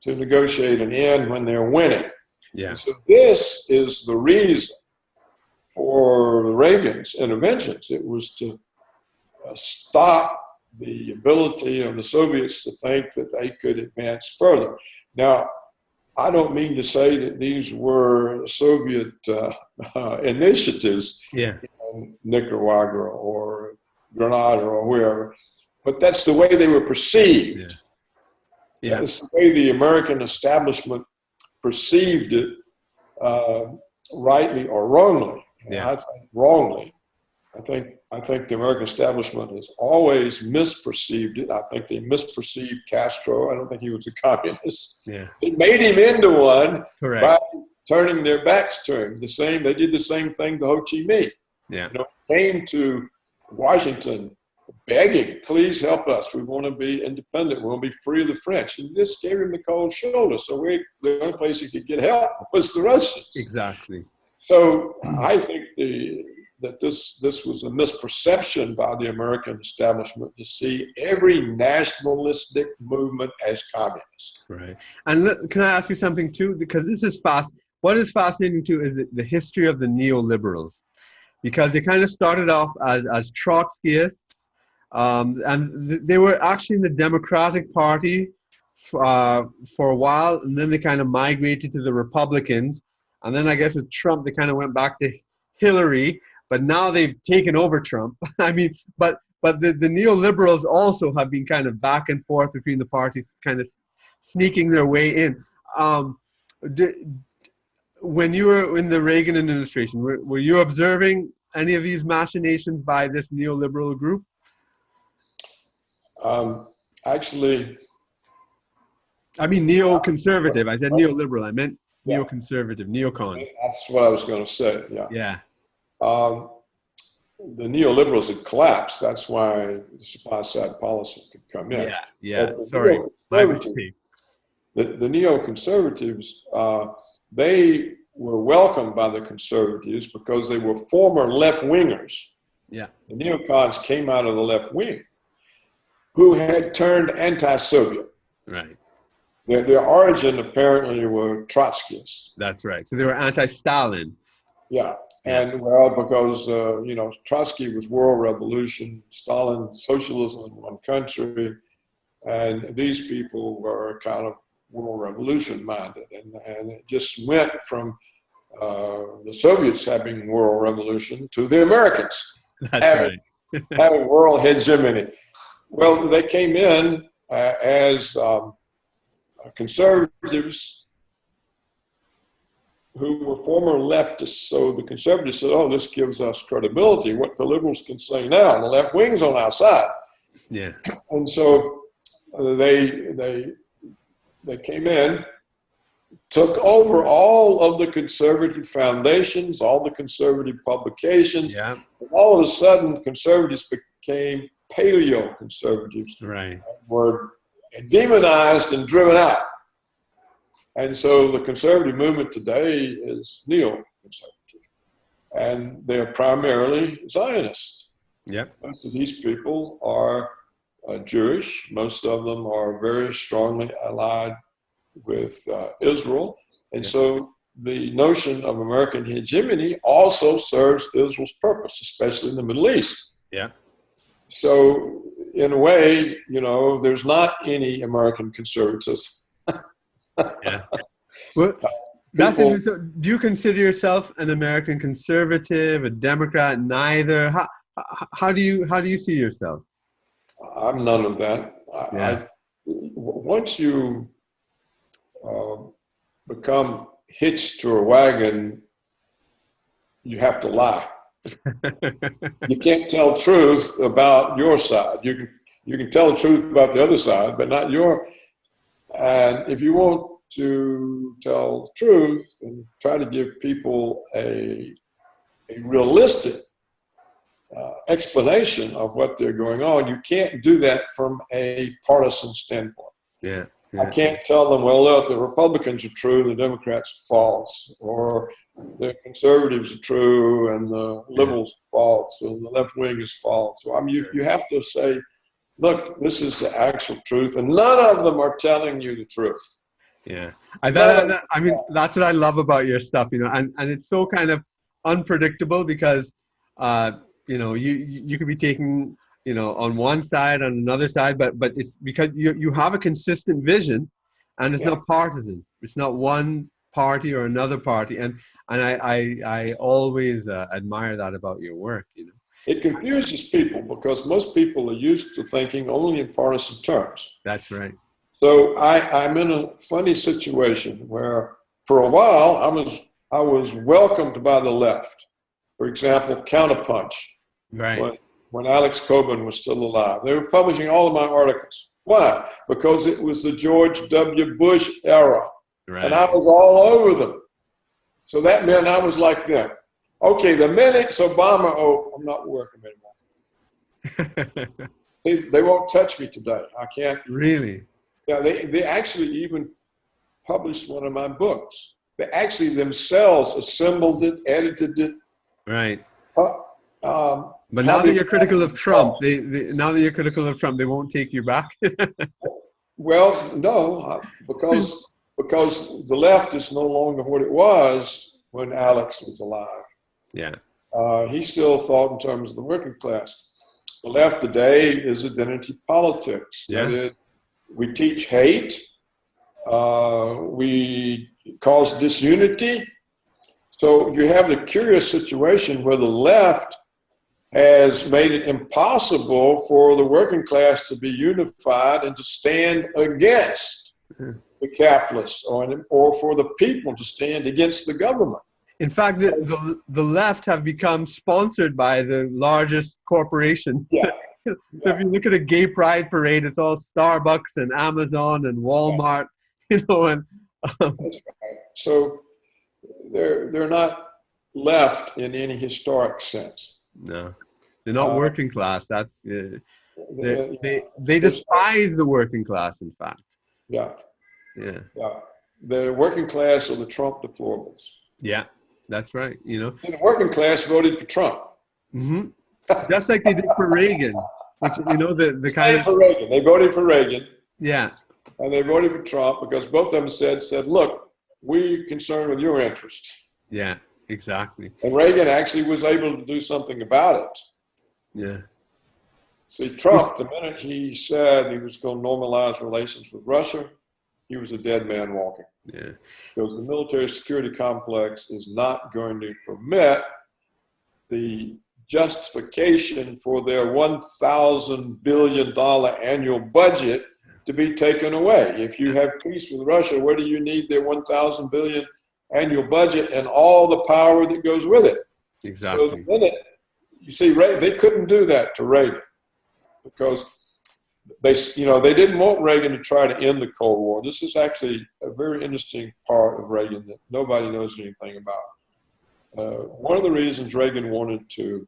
to negotiate an end when they're winning? Yeah. And so this is the reason for Reagan's interventions. It was to stop the ability of the Soviets to think that they could advance further. Now, I don't mean to say that these were Soviet initiatives in Nicaragua or Grenada or wherever, but that's the way they were perceived. Yeah. That's the way the American establishment perceived it, rightly or wrongly. Yeah. I think wrongly. I think the American establishment has always misperceived it. I think they misperceived Castro. I don't think he was a communist. Yeah. They made him into one. Correct. By turning their backs to him. They did the same thing to Ho Chi Minh. Yeah. Came to Washington begging, please help us. We want to be independent. We want to be free of the French. And this gave him the cold shoulder. So the only place he could get help was the Russians. Exactly. So I think that this was a misperception by the American establishment to see every nationalistic movement as communist. Right. And can I ask you something too? Because this is what is fascinating too is the history of the neoliberals, because they kind of started off as Trotskyists, and they were actually in the Democratic Party for a while, and then they kind of migrated to the Republicans, and then I guess with Trump they kind of went back to Hillary. But now they've taken over Trump. I mean, but the neoliberals also have been kind of back and forth between the parties, kind of sneaking their way in. When you were in the Reagan administration, were you observing any of these machinations by this neoliberal group? Actually, I mean neoconservative. I said neoliberal. I meant neoconservative, neocons. That's what I was going to say. Yeah. Yeah. The neoliberals had collapsed. That's why the supply side policy could come in. Yeah. Sorry, my mistake. The neoconservatives, they were welcomed by the conservatives because they were former left-wingers. Yeah. The neocons came out of the left wing who had turned anti-Soviet. Right. Their origin apparently were Trotskyists. That's right. So they were anti-Stalin. Yeah. And well, because, Trotsky was world revolution, Stalin, socialism in one country, and these people were kind of world revolution minded. And it just went from the Soviets having world revolution to the Americans having world hegemony. Well, they came in as conservatives who were former leftists. So the conservatives said, oh, this gives us credibility. What the liberals can say now, the left wing's on our side. Yeah. And so they came in, took over all of the conservative foundations, all the conservative publications. Yeah. And all of a sudden, conservatives became paleo-conservatives. Right. Were demonized and driven out. And so the conservative movement today is neo-conservative. And they're primarily Zionists. Yep. Most of these people are Jewish. Most of them are very strongly allied with Israel. And so the notion of American hegemony also serves Israel's purpose, especially in the Middle East. Yeah. So in a way, there's not any American conservatism. Yeah. Well, that's interesting. Do you consider yourself an American conservative, a Democrat, neither? How do you see yourself? I'm none of that. Once you become hitched to a wagon you have to lie. You can't tell truth about your side. You can tell the truth about the other side, but not your. And if you want to tell the truth and try to give people a realistic explanation of what they're going on, you can't do that from a partisan standpoint. Yeah. I can't tell them, well, look, the Republicans are true, the Democrats are false, or the conservatives are true, and the liberals are false, and the left wing is false. So, I mean, you have to say, look, this is the actual truth, and none of them are telling you the truth. Yeah. I mean, that's what I love about your stuff, you know, and it's so kind of unpredictable because, you know, you could be taking, you know, on one side, on another side, but it's because you have a consistent vision, and it's not partisan. It's not one party or another party, and I always admire that about your work. You know, it confuses people because most people are used to thinking only in partisan terms. That's right. So I'm in a funny situation where, for a while, I was welcomed by the left. For example, Counterpunch. Right. When Alex Coburn was still alive. They were publishing all of my articles. Why? Because it was the George W. Bush era. Right. And I was all over them. So that meant I was like them. Okay, the minute Obama, I'm not working anymore. They won't touch me today. I can't. Really? Yeah, they actually even published one of my books. They actually themselves assembled it, edited it. Right. But now that you're critical of Trump, now that you're critical of Trump, they won't take you back. Well, no, because the left is no longer what it was when Alex was alive. Yeah. He still thought in terms of the working class. The left today is identity politics. Yeah. That is, we teach hate. We cause disunity. So you have the curious situation where the left has made it impossible for the working class to be unified and to stand against the capitalists, or for the people to stand against the government. In fact, the left have become sponsored by the largest corporations. Yeah. So if you look at a gay pride parade, it's all Starbucks and Amazon and Walmart, you know, and so they're not left in any historic sense. No, they're not working class. That's they despise the working class. In fact. Yeah. Yeah. Yeah. The working class are the Trump deplorables. Yeah, that's right. You know, and the working class voted for Trump. Mm-hmm. Just like they did for Reagan. Which, you know, the kind of for Reagan. They voted for Reagan. Yeah. And they voted for Trump because both of them said, look, we're concerned with your interest. Yeah, exactly. And Reagan actually was able to do something about it. Yeah. See, Trump, the minute he said he was going to normalize relations with Russia, he was a dead man walking. Yeah. Because the military security complex is not going to permit the justification for their $1,000 billion annual budget to be taken away. If you have peace with Russia, where do you need their $1,000 billion annual budget and all the power that goes with it? Exactly. So the minute, you see, they couldn't do that to Reagan because they didn't want Reagan to try to end the Cold War. This is actually a very interesting part of Reagan that nobody knows anything about. One of the reasons Reagan wanted to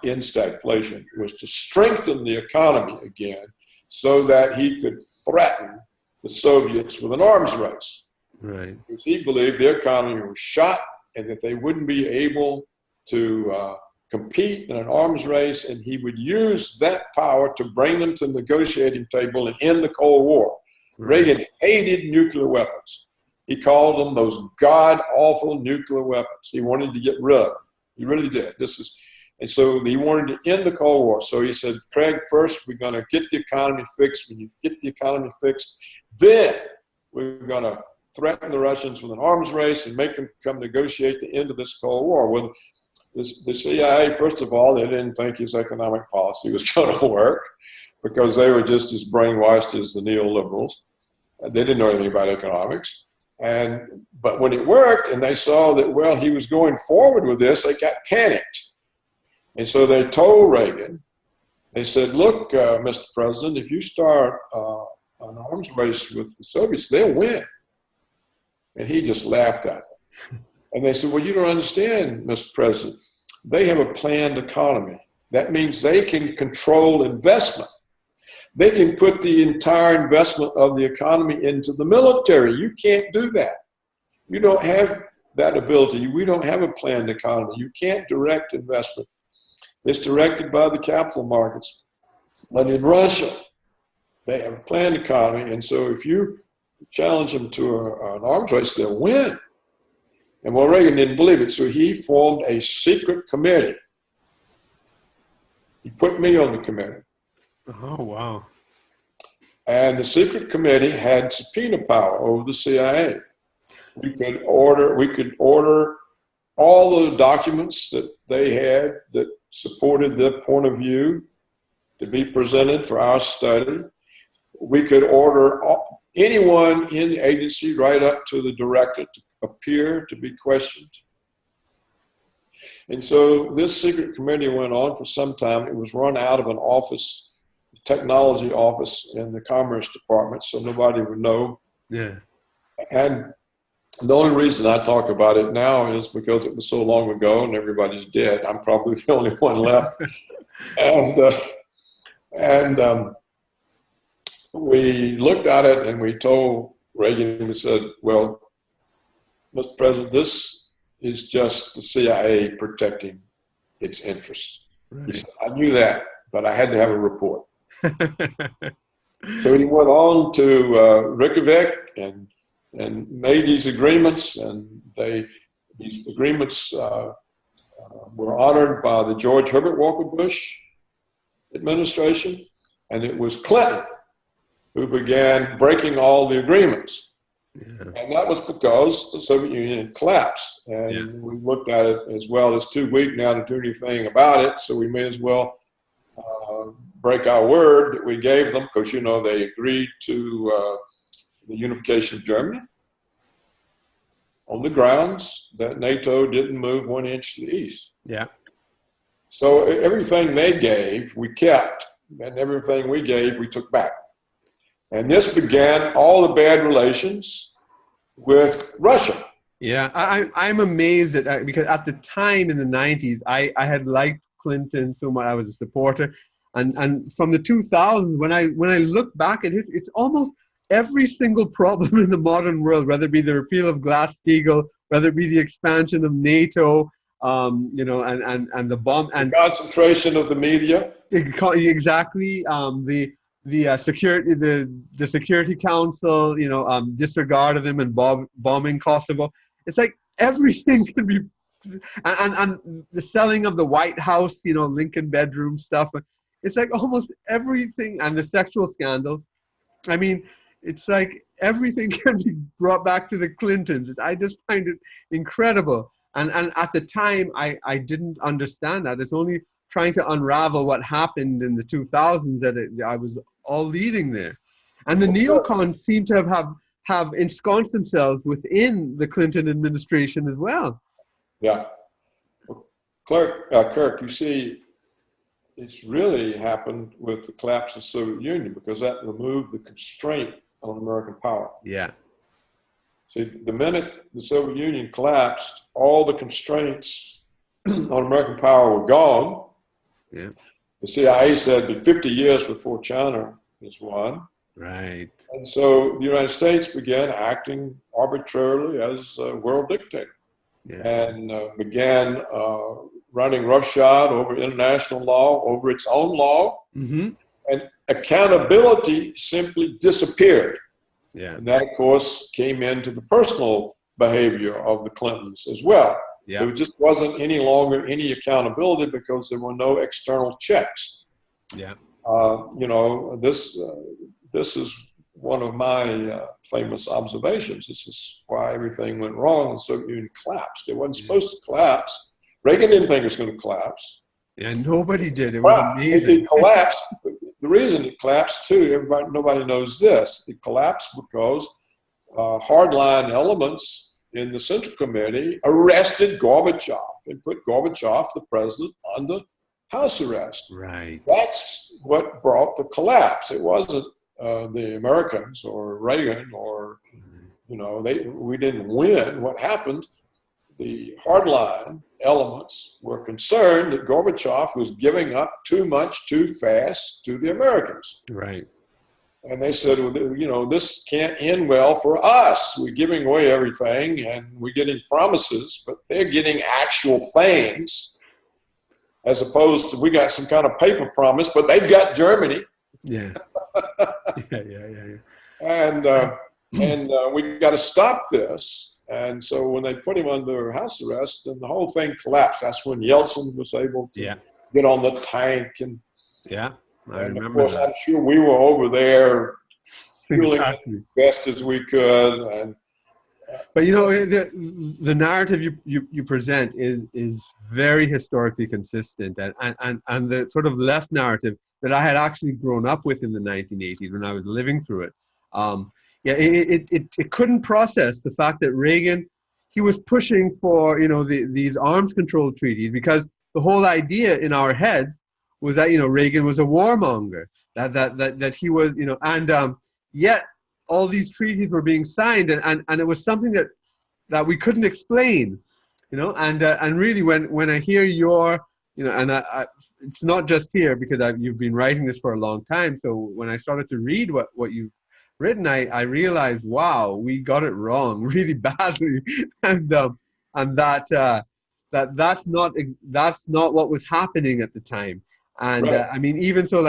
end stagflation was to strengthen the economy again so that he could threaten the Soviets with an arms race. Right. Because he believed their economy was shot and that they wouldn't be able to compete in an arms race, and he would use that power to bring them to the negotiating table and end the Cold War. Right. Reagan hated nuclear weapons. He called them those god-awful nuclear weapons. He wanted to get rid of them. He really did. And so he wanted to end the Cold War. So he said, Craig, first we're going to get the economy fixed. When you get the economy fixed, then we're going to threaten the Russians with an arms race and make them come negotiate the end of this Cold War. Well, the CIA, first of all, they didn't think his economic policy was going to work because they were just as brainwashed as the neoliberals. They didn't know anything about economics. But when it worked and they saw that, well, he was going forward with this, they got panicked. And so they told Reagan, they said, look, Mr. President, if you start an arms race with the Soviets, they'll win. And he just laughed at them. And they said, well, you don't understand, Mr. President. They have a planned economy. That means they can control investment. They can put the entire investment of the economy into the military. You can't do that. You don't have that ability. We don't have a planned economy. You can't direct investment. It's directed by the capital markets. But in Russia, they have a planned economy. And so if you challenge them to an arms race, they'll win. And well, Reagan didn't believe it. So he formed a secret committee. He put me on the committee. Oh, wow. And the secret committee had subpoena power over the CIA. We could order all the documents that they had that supported their point of view to be presented for our study. We could order anyone in the agency right up to the director to appear to be questioned. And so this secret committee went on for some time. It was run out of an office, technology office in the Commerce Department, so nobody would know. Yeah. And the only reason I talk about it now is because it was so long ago and everybody's dead. I'm probably the only one left. and we looked at it and we told Reagan, we said, well, Mr. President, this is just the CIA protecting its interests. Right. He said, I knew that, but I had to have a report. So he went on to Reykjavik and made these agreements, and these agreements were honored by the George Herbert Walker Bush administration, and it was Clinton who began breaking all the agreements. Yeah. And that was because the Soviet Union collapsed. And we looked at it as well as too weak now to do anything about it, so we may as well break our word that we gave them, because, you know, they agreed to the unification of Germany on the grounds that NATO didn't move 1 inch to the east. Yeah. So everything they gave, we kept, and everything we gave, we took back. And this began all the bad relations with Russia. Yeah, I'm amazed at, because at the time in the 90s, I had liked Clinton so much. I was a supporter. And from the 2000s, when I look back at it, it's almost every single problem in the modern world, whether it be the repeal of Glass-Steagall, whether it be the expansion of NATO, you know, and the bomb and the concentration of the media. Exactly. The Security Council, you know, disregarded them and bombing Kosovo. It's like everything can be, and the selling of the White House, you know, Lincoln bedroom stuff. It's like almost everything, and the sexual scandals. I mean, it's like everything can be brought back to the Clintons. I just find it incredible. And at the time, I didn't understand that. It's only trying to unravel what happened in the 2000s that I was all leading there. And the neocons seem to have ensconced themselves within the Clinton administration as well. Yeah. Kirk, you see, it's really happened with the collapse of the Soviet Union, because that removed the constraint on American power. Yeah. See, the minute the Soviet Union collapsed, all the constraints on American power were gone. Yeah. The CIA said it'd be 50 years before China is won. Right. And so the United States began acting arbitrarily as a world dictator. Yeah. And began running roughshod over international law, over its own law. Mm-hmm. And accountability simply disappeared. Yeah. And that, of course, came into the personal behavior of the Clintons as well. Yeah. There just wasn't any longer any accountability because there were no external checks. Yeah. You know, this is one of my famous observations. This is why everything went wrong and the Soviet Union collapsed. It wasn't supposed to collapse. Reagan didn't think it was going to collapse. Yeah, nobody did. It was amazing. It collapsed. The reason it collapsed too, nobody knows this. It collapsed because hardline elements in the Central Committee arrested Gorbachev and put Gorbachev, the president, under house arrest. Right. That's what brought the collapse. It wasn't the Americans or Reagan or, we didn't win. What happened, the hardline elements were concerned that Gorbachev was giving up too much too fast to the Americans. Right. And they said, well, this can't end well for us. We're giving away everything and we're getting promises, but they're getting actual things, as opposed to we got some kind of paper promise, but they've got Germany. Yeah. Yeah. And we got to stop this. And so when they put him under house arrest, then the whole thing collapsed. That's when Yeltsin was able to get on the tank. And I remember. Of course, that. I'm sure we were over there feeling Exactly. as best as we could. But the narrative you present is very historically consistent, and the sort of left narrative that I had actually grown up with in the 1980s when I was living through it. It couldn't process the fact that Reagan, he was pushing for these arms control treaties, because the whole idea in our heads was that Reagan was a warmonger, that he was and yet all these treaties were being signed, and it was something that we couldn't explain, and really when I hear your and I it's not just here because you've been writing this for a long time, so when I started to read what you've written, I realized, wow, we got it wrong really badly, and that's not what was happening at the time. And Right. I mean, even so,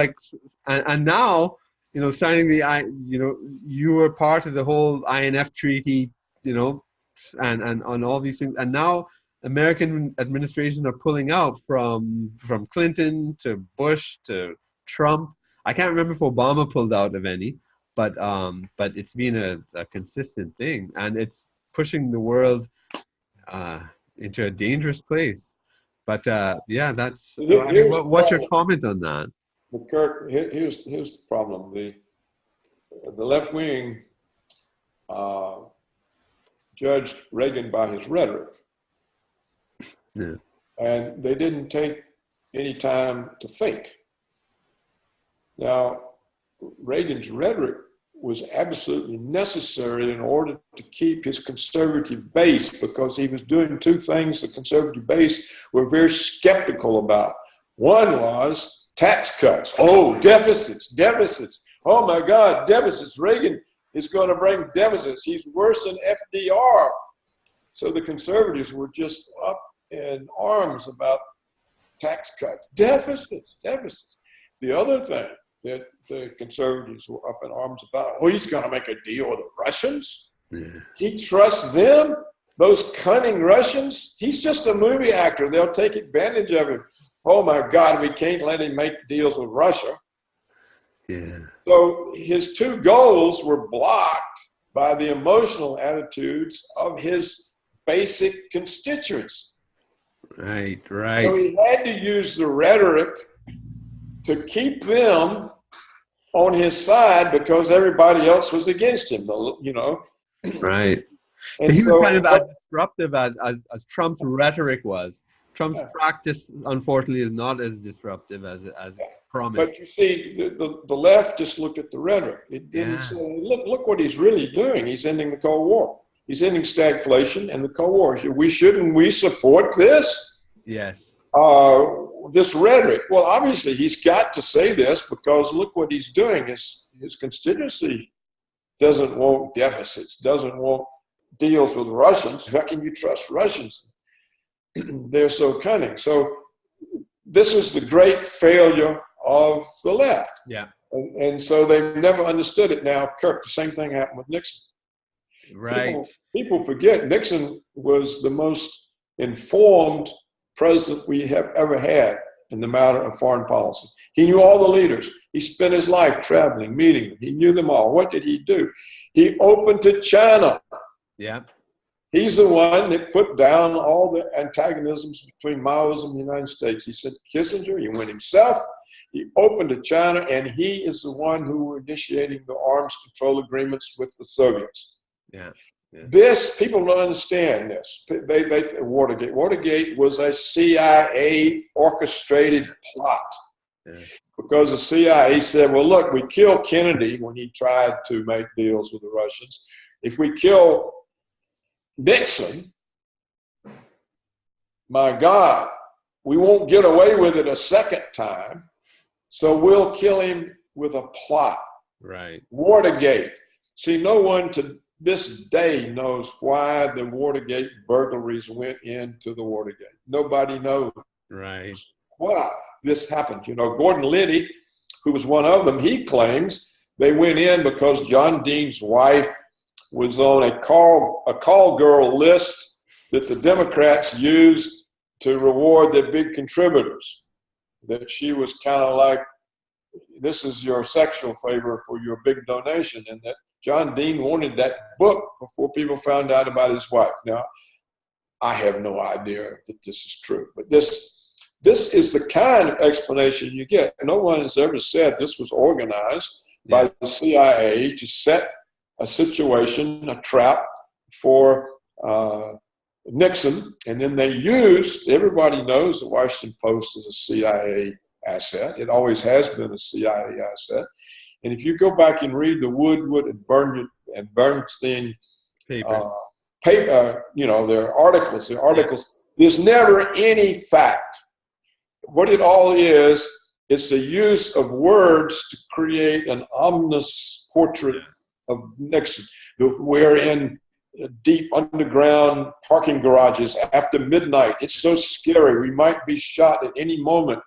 and now, signing you were part of the whole INF treaty, and on all these things, and now American administrations are pulling out from Clinton to Bush to Trump. I can't remember if Obama pulled out of any, but it's been a consistent thing, and it's pushing the world into a dangerous place. But that's. What's your comment on that? Well, Kirk, here's the problem. The left wing judged Reagan by his rhetoric, and they didn't take any time to think. Now, Reagan's rhetoric was absolutely necessary in order to keep his conservative base, because he was doing two things the conservative base were very skeptical about. One was tax cuts. Oh, deficits. Oh my God, deficits. Reagan is going to bring deficits. He's worse than FDR. So the conservatives were just up in arms about tax cuts. Deficits. The other thing that the conservatives were up in arms about, he's going to make a deal with the Russians. Yeah. He trusts them, those cunning Russians. He's just a movie actor. They'll take advantage of him. Oh my God, we can't let him make deals with Russia. Yeah. So his two goals were blocked by the emotional attitudes of his basic constituents. Right. So he had to use the rhetoric to keep them on his side because everybody else was against him, Right. And he was kind of as disruptive as Trump's rhetoric was. Trump's practice, unfortunately, is not as disruptive as promised. But you see, the left just looked at the rhetoric. It didn't say, look what he's really doing. He's ending the Cold War. He's ending stagflation and the Cold War. Shouldn't we support this? Yes. This rhetoric. Well, obviously, he's got to say this because look what he's doing. His constituency doesn't want deficits, doesn't want deals with Russians. How can you trust Russians? They're so cunning. So this is the great failure of the left. Yeah. And so they've never understood it. Now, Kirk, the same thing happened with Nixon. Right. People forget Nixon was the most informed president we have ever had in the matter of foreign policy. He knew all the leaders. He spent his life traveling, meeting them. He knew them all. What did he do? He opened to China. Yeah. He's the one that put down all the antagonisms between Maoism and the United States. He sent Kissinger, he went himself, he opened to China, and he is the one who was initiating the arms control agreements with the Soviets. Yeah. Yeah. This, people don't understand this. Watergate was a CIA orchestrated plot. Yeah. Because the CIA said, well, look, we killed Kennedy when he tried to make deals with the Russians. If we kill Nixon, my God, we won't get away with it a second time. So we'll kill him with a plot. Right. Watergate. See, no one to this day knows why the Watergate burglaries went into the Watergate. Nobody knows. Right. Why this happened. You know, Gordon Liddy, who was one of them, he claims they went in because John Dean's wife was on a call girl list that the Democrats used to reward their big contributors. That she was kind of like, this is your sexual favor for your big donation, and that John Dean wanted that book before people found out about his wife. Now, I have no idea that this is true, but this is the kind of explanation you get. No one has ever said this was organized by the CIA to set a situation, a trap for Nixon, and then they used, everybody knows the Washington Post is a CIA asset. It always has been a CIA asset. And if you go back and read the Woodward and Bernstein paper, you know, their articles, there's never any fact. What it all is, it's the use of words to create an ominous portrait of Nixon. We're in deep underground parking garages after midnight. It's so scary. We might be shot at any moment.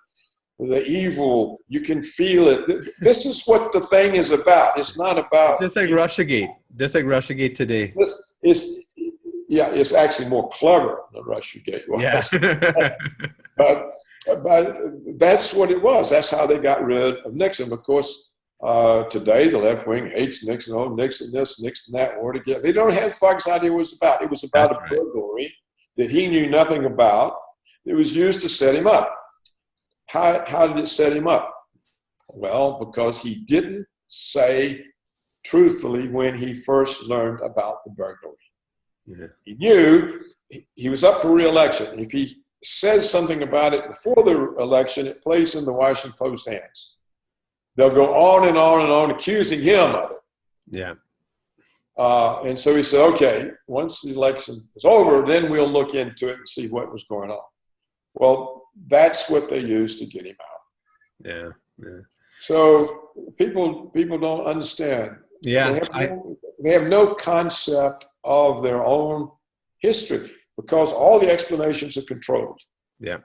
The evil, you can feel it. This is what the thing is about. It's not about... Just like Russiagate. Just like Russiagate today. It's actually more clever than Russiagate was. Yeah. but that's what it was. That's how they got rid of Nixon. Of course, today the left wing hates Nixon. Oh, Nixon this, Nixon that, Watergate. They don't have Fox idea what it was about. It was about a burglary that he knew nothing about. It was used to set him up. How did it set him up? Well, because he didn't say truthfully when he first learned about the burglary. Yeah. He knew he was up for re-election. If he says something about it before the election, it plays in the Washington Post hands. They'll go on and on and on accusing him of it. Yeah. And so he said, okay, once the election is over, then we'll look into it and see what was going on. Well, that's what they used to get him out. Yeah. Yeah. So people don't understand. Yeah. They have no concept of their own history because all the explanations are controlled. Yeah.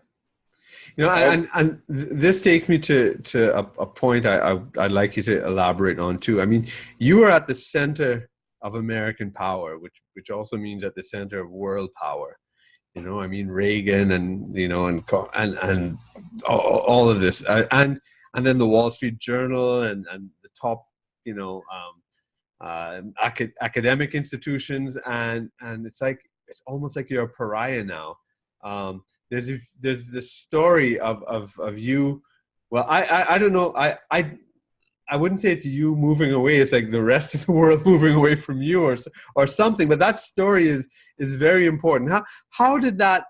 You know, and this takes me to a point I'd like you to elaborate on too. I mean, you are at the center of American power, which also means at the center of world power. You know, I mean, Reagan and, you know, and all of this, and then the Wall Street Journal and the top, you know, academic institutions, and it's almost like you're a pariah now. There's this story of you. Well, I don't know. I wouldn't say it's you moving away. It's like the rest of the world moving away from you or something. But that story is very important. How did that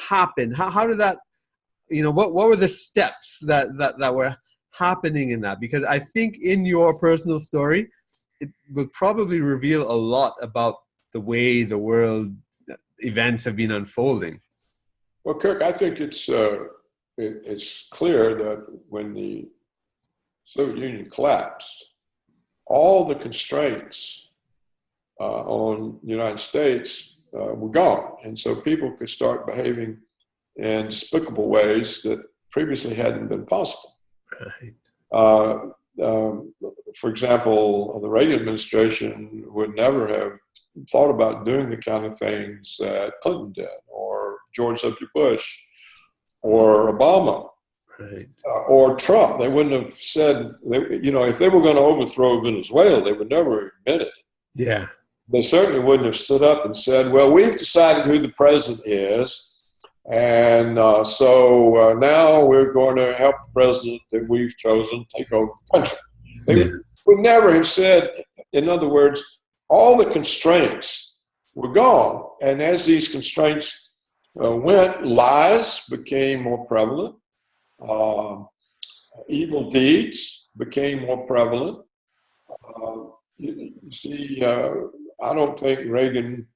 happen? How did that, you know, what were the steps that were happening in that? Because I think in your personal story, it will probably reveal a lot about the way the world events have been unfolding. Well, Kirk, I think it's clear that when the Soviet Union collapsed, all the constraints on the United States were gone. And so people could start behaving in despicable ways that previously hadn't been possible. Right. For example, the Reagan administration would never have thought about doing the kind of things that Clinton did, or George W. Bush, or Obama. Right. Or Trump. They wouldn't have said, you know, if they were going to overthrow Venezuela, they would never admit it. Yeah. They certainly wouldn't have stood up and said, well, we've decided who the president is, and so now we're going to help the president that we've chosen take over the country. They would never have said, in other words, all the constraints were gone. And as these constraints went, lies became more prevalent. Evil deeds became more prevalent. You see, I don't think Reagan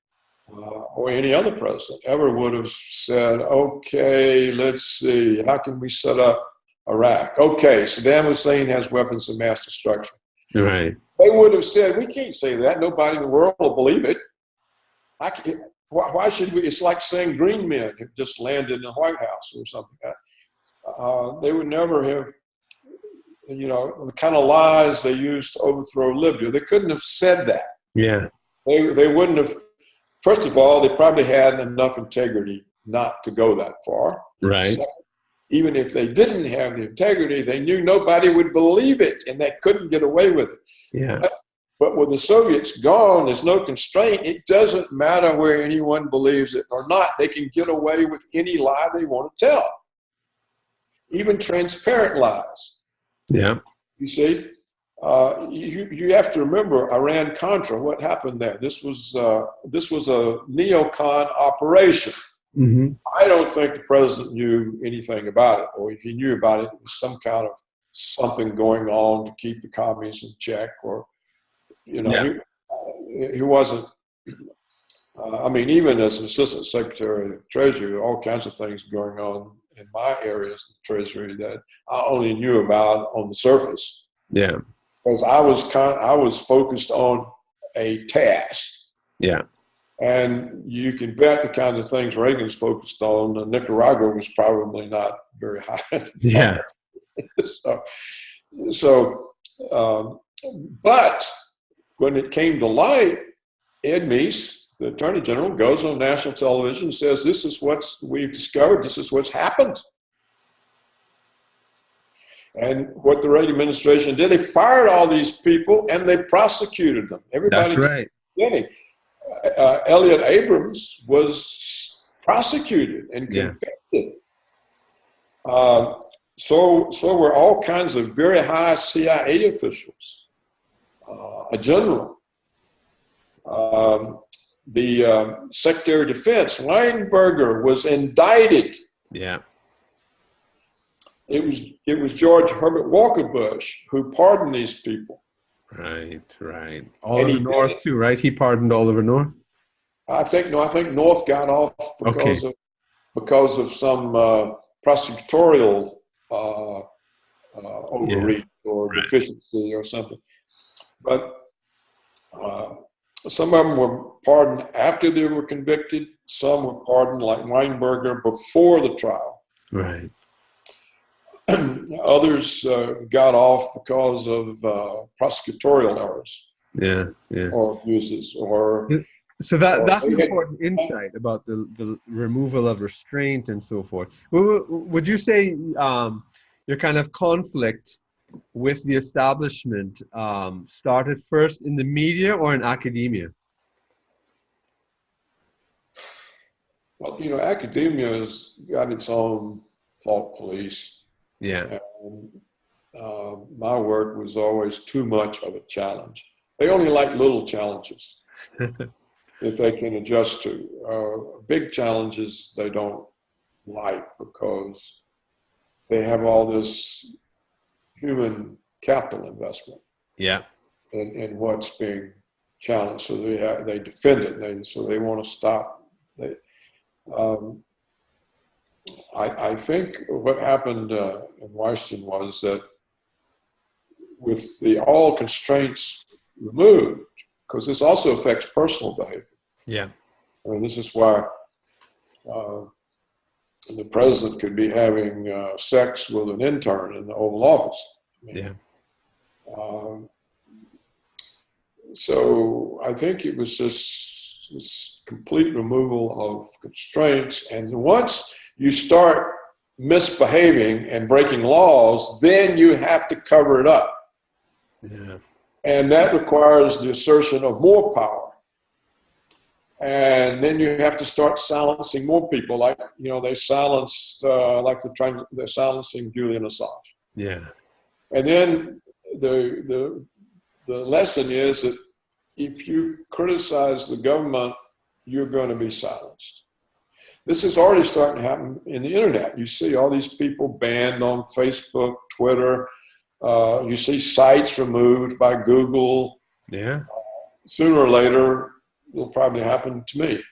or any other president ever would have said, okay, let's see, how can we set up Iraq? Okay, Saddam Hussein has weapons of mass destruction. Right. They would have said, we can't say that. Nobody in the world will believe it. Why should we? It's like saying green men have just landed in the White House or something. They would never have, the kind of lies they used to overthrow Libya. They couldn't have said that. Yeah. They wouldn't have. First of all, they probably had enough integrity not to go that far. Right. Second, even if they didn't have the integrity, they knew nobody would believe it, and they couldn't get away with it. Yeah. But with the Soviets gone, there's no constraint. It doesn't matter where anyone believes it or not. They can get away with any lie they want to tell, even transparent lies. Yeah. You see, you have to remember Iran-Contra. What happened there? This was a neocon operation. Mm-hmm. I don't think the president knew anything about it, or if he knew about it, it was some kind of something going on to keep the commies in check, or he wasn't. Even as an assistant secretary of the Treasury, all kinds of things going on in my areas of the Treasury that I only knew about on the surface. Yeah. Because I was focused on a task. Yeah. And you can bet the kinds of things Reagan's focused on, Nicaragua was probably not very high. Yeah. But when it came to light, Ed Meese, the Attorney General, goes on national television and says, this is what we've discovered, this is what's happened. And what the Reagan administration did, they fired all these people and they prosecuted them. Everybody. That's right. Elliot Abrams was prosecuted and convicted. So were all kinds of very high CIA officials, a general, the Secretary of Defense, Weinberger, was indicted. Yeah. It was George Herbert Walker Bush who pardoned these people. Right. Oliver North too, right? He pardoned Oliver North. I think North got off because of some prosecutorial overreach or deficiency or something. But some of them were pardoned after they were convicted. Some were pardoned, like Weinberger, before the trial. Right. Others got off because of prosecutorial errors. Yeah. Or abuses. So that's an important insight about the removal of restraint and so forth. Would you say your kind of conflict with the establishment started first in the media or in academia? Well, academia has got its own thought police. Yeah. And, my work was always too much of a challenge. They only like little challenges that they can adjust to. Big challenges they don't like because they have all this human capital investment. Yeah. In what's being challenged, so they defend it. So they want to stop. I think what happened in Washington was that with all constraints removed, because this also affects personal behavior. Yeah. This is why the president could be having sex with an intern in the Oval Office. So I think it was just this complete removal of constraints. And once you start misbehaving and breaking laws, then you have to cover it up. Yeah. And that requires the assertion of more power. And then you have to start silencing more people, like they silenced, they're silencing Julian Assange. Yeah. And then the lesson is that if you criticize the government, you're going to be silenced. This is already starting to happen in the internet. You see all these people banned on Facebook, Twitter. You see sites removed by Google. Yeah. Sooner or later, it'll probably happen to me.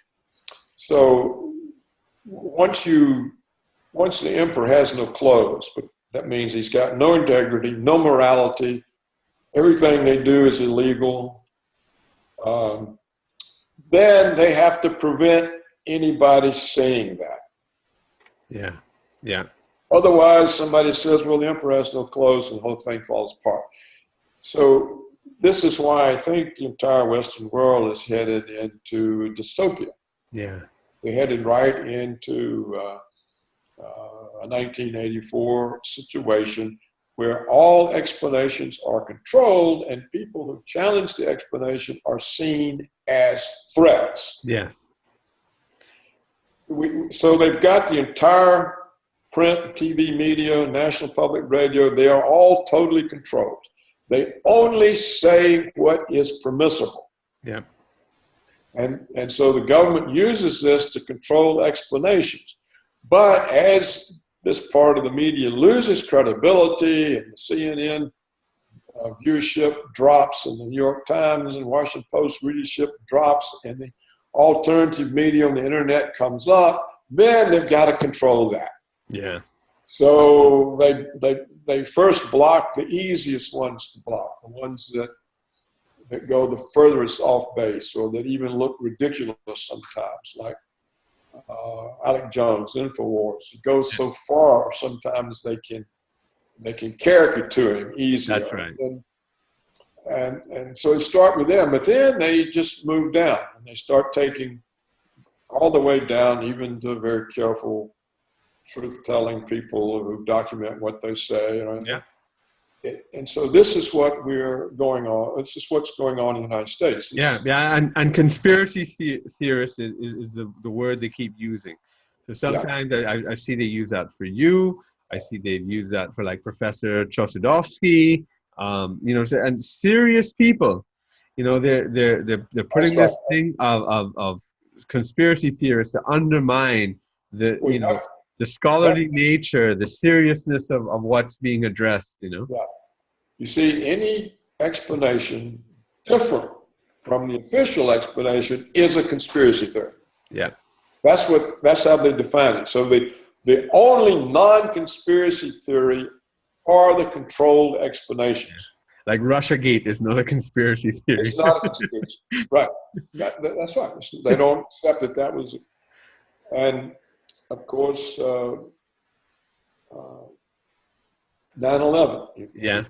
So once the emperor has no clothes, but that means he's got no integrity, no morality, everything they do is illegal, then they have to prevent anybody saying that. Yeah, yeah. Otherwise, somebody says, well, the emperor has no clothes, and the whole thing falls apart. So this is why I think the entire Western world is headed into dystopia. Yeah. They're headed right into a 1984 situation where all explanations are controlled and people who challenge the explanation are seen as threats. Yes. So they've got the entire print, TV media, national public radio, they are all totally controlled. They only say what is permissible. Yeah. And so the government uses this to control explanations. But as this part of the media loses credibility and the CNN viewership drops and the New York Times and Washington Post readership drops and the alternative media on the internet comes up, then they've got to control that. Yeah. So they first block the easiest ones to block, the ones that go the furthest off base or that even look ridiculous sometimes, like Alec Jones, InfoWars. It goes so far sometimes they can caricature him easier. That's right. And so they start with them, but then they just move down and they start taking all the way down, even to very careful truth-telling people who document what they say. Yeah. And so this is what we're going on. This is what's going on in the United States. And conspiracy theorists is the word they keep using. So sometimes I see they use that for you. I see they've used that for like Professor Chotodovsky. And serious people. They're putting this thing of conspiracy theorists to undermine the scholarly nature, the seriousness of what's being addressed, Yeah. You see, any explanation different from the official explanation is a conspiracy theory. Yeah. That's how they define it. So the only non-conspiracy theory are the controlled explanations. Like Russiagate is not a conspiracy theory. It's not a conspiracy. Right. That's right. They don't accept that was it. And of course, 9/11. Yeah.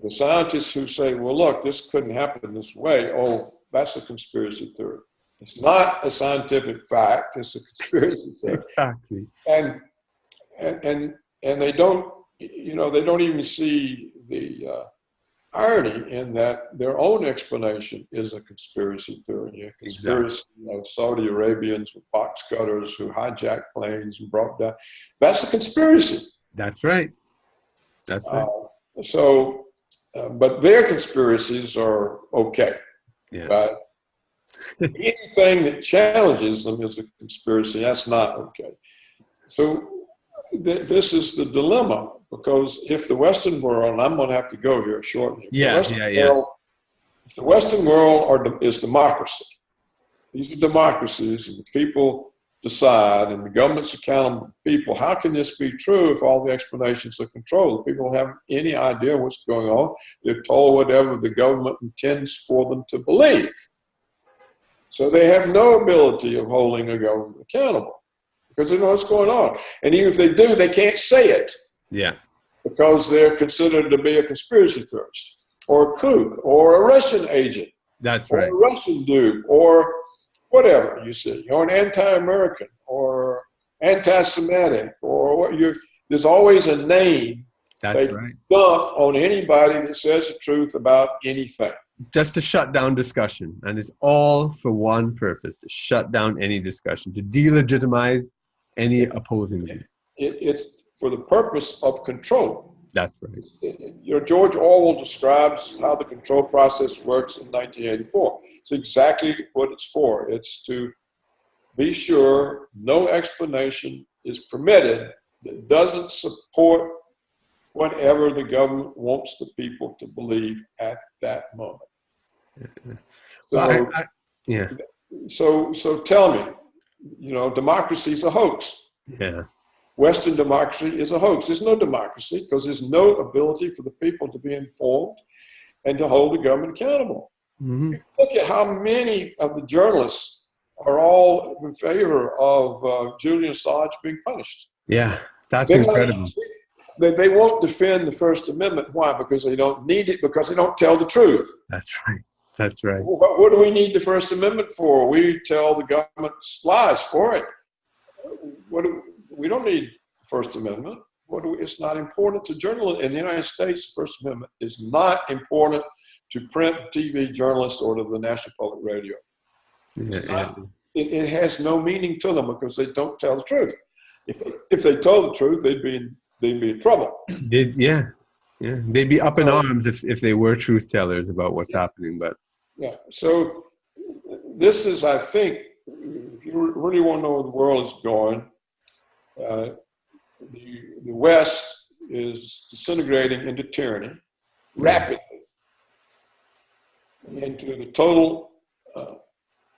The scientists who say, well, look, this couldn't happen this way, that's a conspiracy theory. It's not a scientific fact, it's a conspiracy theory. Exactly. And they don't, they don't even see the irony in that their own explanation is a conspiracy theory. A conspiracy of Saudi Arabians with box cutters who hijacked planes and brought down. That's a conspiracy. That's right. That's right. But their conspiracies are okay. Yeah. But anything that challenges them is a conspiracy. That's not okay. So this is the dilemma, because if the Western world, and I'm going to have to go here shortly. If the Western world is democracy. These are democracies, and the people decide, and the government's accountable to the people. How can this be true if all the explanations are controlled? People don't have any idea what's going on. They're told whatever the government intends for them to believe. So they have no ability of holding a government accountable because they know what's going on. And even if they do, they can't say it. Yeah. Because they're considered to be a conspiracy theorist or a kook or a Russian agent. That's or right. A Russian dude or whatever you see, or an anti-American or anti-Semitic or there's always a name That's they right. dump on anybody that says the truth about anything. Just to shut down discussion. And it's all for one purpose, to shut down any discussion, to delegitimize any opposing view. It's for the purpose of control. That's right. George Orwell describes how the control process works in 1984. It's exactly what it's for. It's to be sure no explanation is permitted that doesn't support whatever the government wants the people to believe at that moment. So, yeah. so tell me, democracy is a hoax. Yeah. Western democracy is a hoax. There's no democracy because there's no ability for the people to be informed and to hold the government accountable. Mm-hmm. Look at how many of the journalists are all in favor of Julian Assange being punished. Yeah, that's incredible. They won't defend the First Amendment. Why? Because they don't need it, because they don't tell the truth. That's right. That's right. What do we need the First Amendment for? We tell the government lies for it. We don't need the First Amendment. It's not important to journalists. In the United States, the First Amendment is not important to print, TV journalists, or to the National Public Radio. It has no meaning to them because they don't tell the truth. If they told the truth, they'd be in trouble. They'd be up in arms if they were truth tellers about what's happening. But so this is, I think, if you really want to know where the world is going, the West is disintegrating into tyranny rapidly, into the total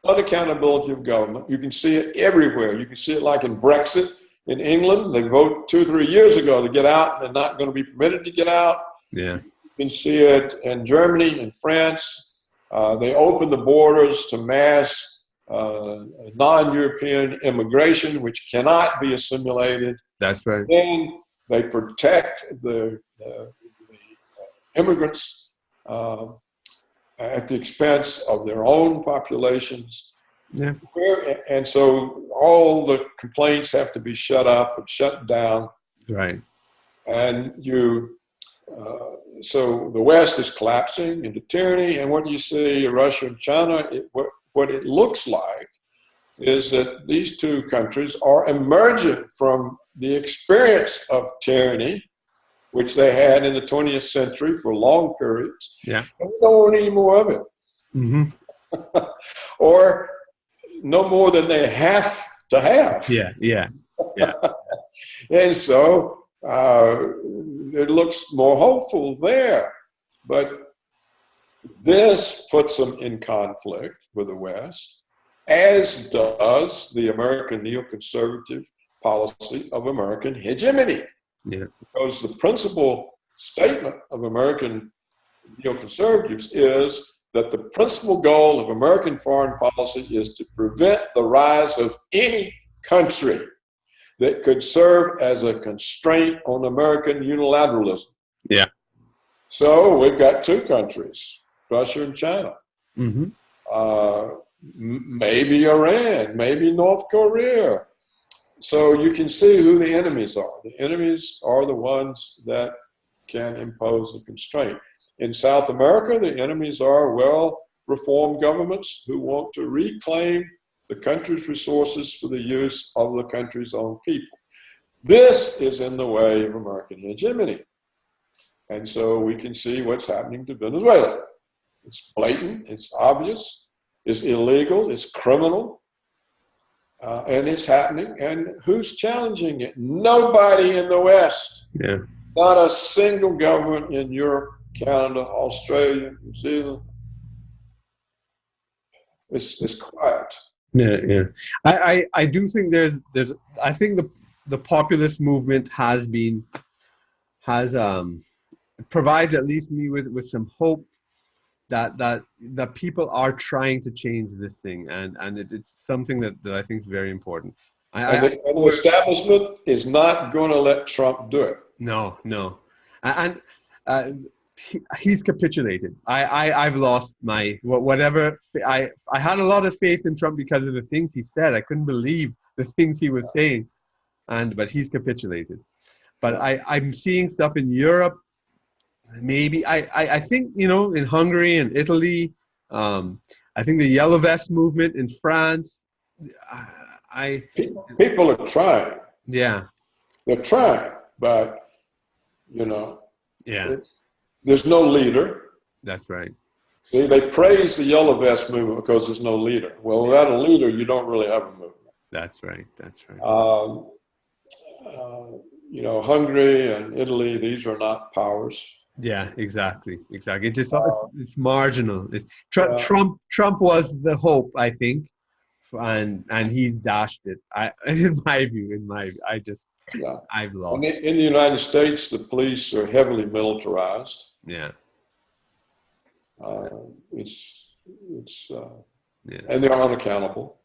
unaccountability of government. You can see it everywhere. You can see it like in Brexit. In England, they voted 2 or 3 years ago to get out, and they're not going to be permitted to get out. Yeah. You can see it in Germany and France. They opened the borders to mass non-European immigration, which cannot be assimilated. That's right. Then they protect the immigrants at the expense of their own populations. Yeah. And so all the complaints have to be shut up and shut down. Right. And so the West is collapsing into tyranny. And what do you see, Russia and China? What it looks like is that these two countries are emerging from the experience of tyranny, which they had in the 20th century for long periods. Yeah. And we don't want any more of it. Mm-hmm. Or no more than they have to have. Yeah. And so it looks more hopeful there. But this puts them in conflict with the West, as does the American neoconservative policy of American hegemony. Yeah. Because the principal statement of American neoconservatives is that the principal goal of American foreign policy is to prevent the rise of any country that could serve as a constraint on American unilateralism. Yeah. So we've got two countries, Russia and China. Mm-hmm. Maybe Iran, maybe North Korea. So you can see who the enemies are. The enemies are the ones that can impose a constraint. In South America, the enemies are well-reformed governments who want to reclaim the country's resources for the use of the country's own people. This is in the way of American hegemony. And so we can see what's happening to Venezuela. It's blatant, it's obvious, it's illegal, it's criminal, and it's happening. And who's challenging it? Nobody in the West. Yeah. Not a single government in Europe, Canada, Australia, New Zealand. It's quiet. Yeah. I do think there's I think the populist movement provides at least me with some hope that people are trying to change this thing, and it's something that I think is very important. And the establishment is not going to let Trump do it. No. And he's capitulated. I've lost my whatever. I had a lot of faith in Trump because of the things he said. I couldn't believe the things he was saying, but he's capitulated. But I'm seeing stuff in Europe. Maybe I think in Hungary and Italy. I think the Yellow Vest movement in France. People are trying. Yeah, they're trying, but yeah. there's no leader. That's right. They praise the yellow vest movement because there's no leader. Well, without a leader, you don't really have a movement. That's right. That's right. You know, Hungary and Italy, these are not powers. Yeah, exactly. It's marginal. Trump was the hope, I think, and he's dashed it. In my view, I've lost. And in the United States, the police are heavily militarized. Yeah. And they're unaccountable.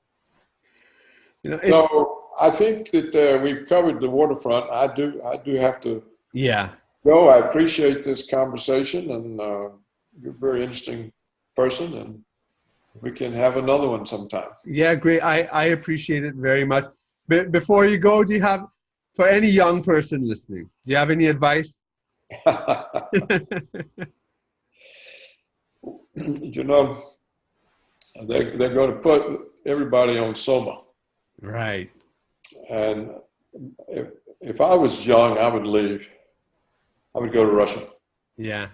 You know, so I think that we've covered the waterfront. I do have to. Yeah. Go. I appreciate this conversation, and you're a very interesting person, and we can have another one sometime. Yeah, great. I appreciate it very much. Before you go, do you have, for any young person listening, do you have any advice? You know, they're going to put everybody on Soma. Right. And if I was young, I would leave. I would go to Russia. Yeah,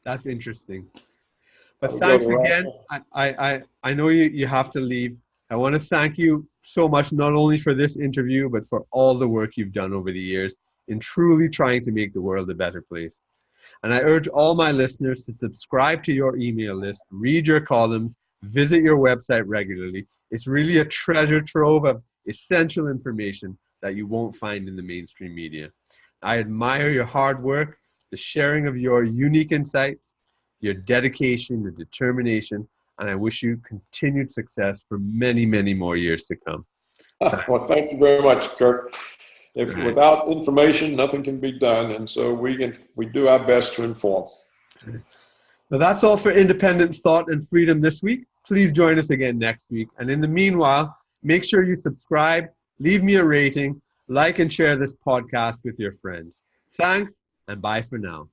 that's interesting. But thanks again. I know you have to leave. I want to thank you so much, not only for this interview, but for all the work you've done over the years in truly trying to make the world a better place. And I urge all my listeners to subscribe to your email list, read your columns, visit your website regularly. It's really a treasure trove of essential information that you won't find in the mainstream media. I admire your hard work, the sharing of your unique insights, your dedication, your determination, and I wish you continued success for many, many more years to come. Well, thank you very much, Kirk. Without information, nothing can be done, and so we do our best to inform. So that's all for Independent Thought and Freedom this week. Please join us again next week. And in the meanwhile, make sure you subscribe, leave me a rating, like and share this podcast with your friends. Thanks, and bye for now.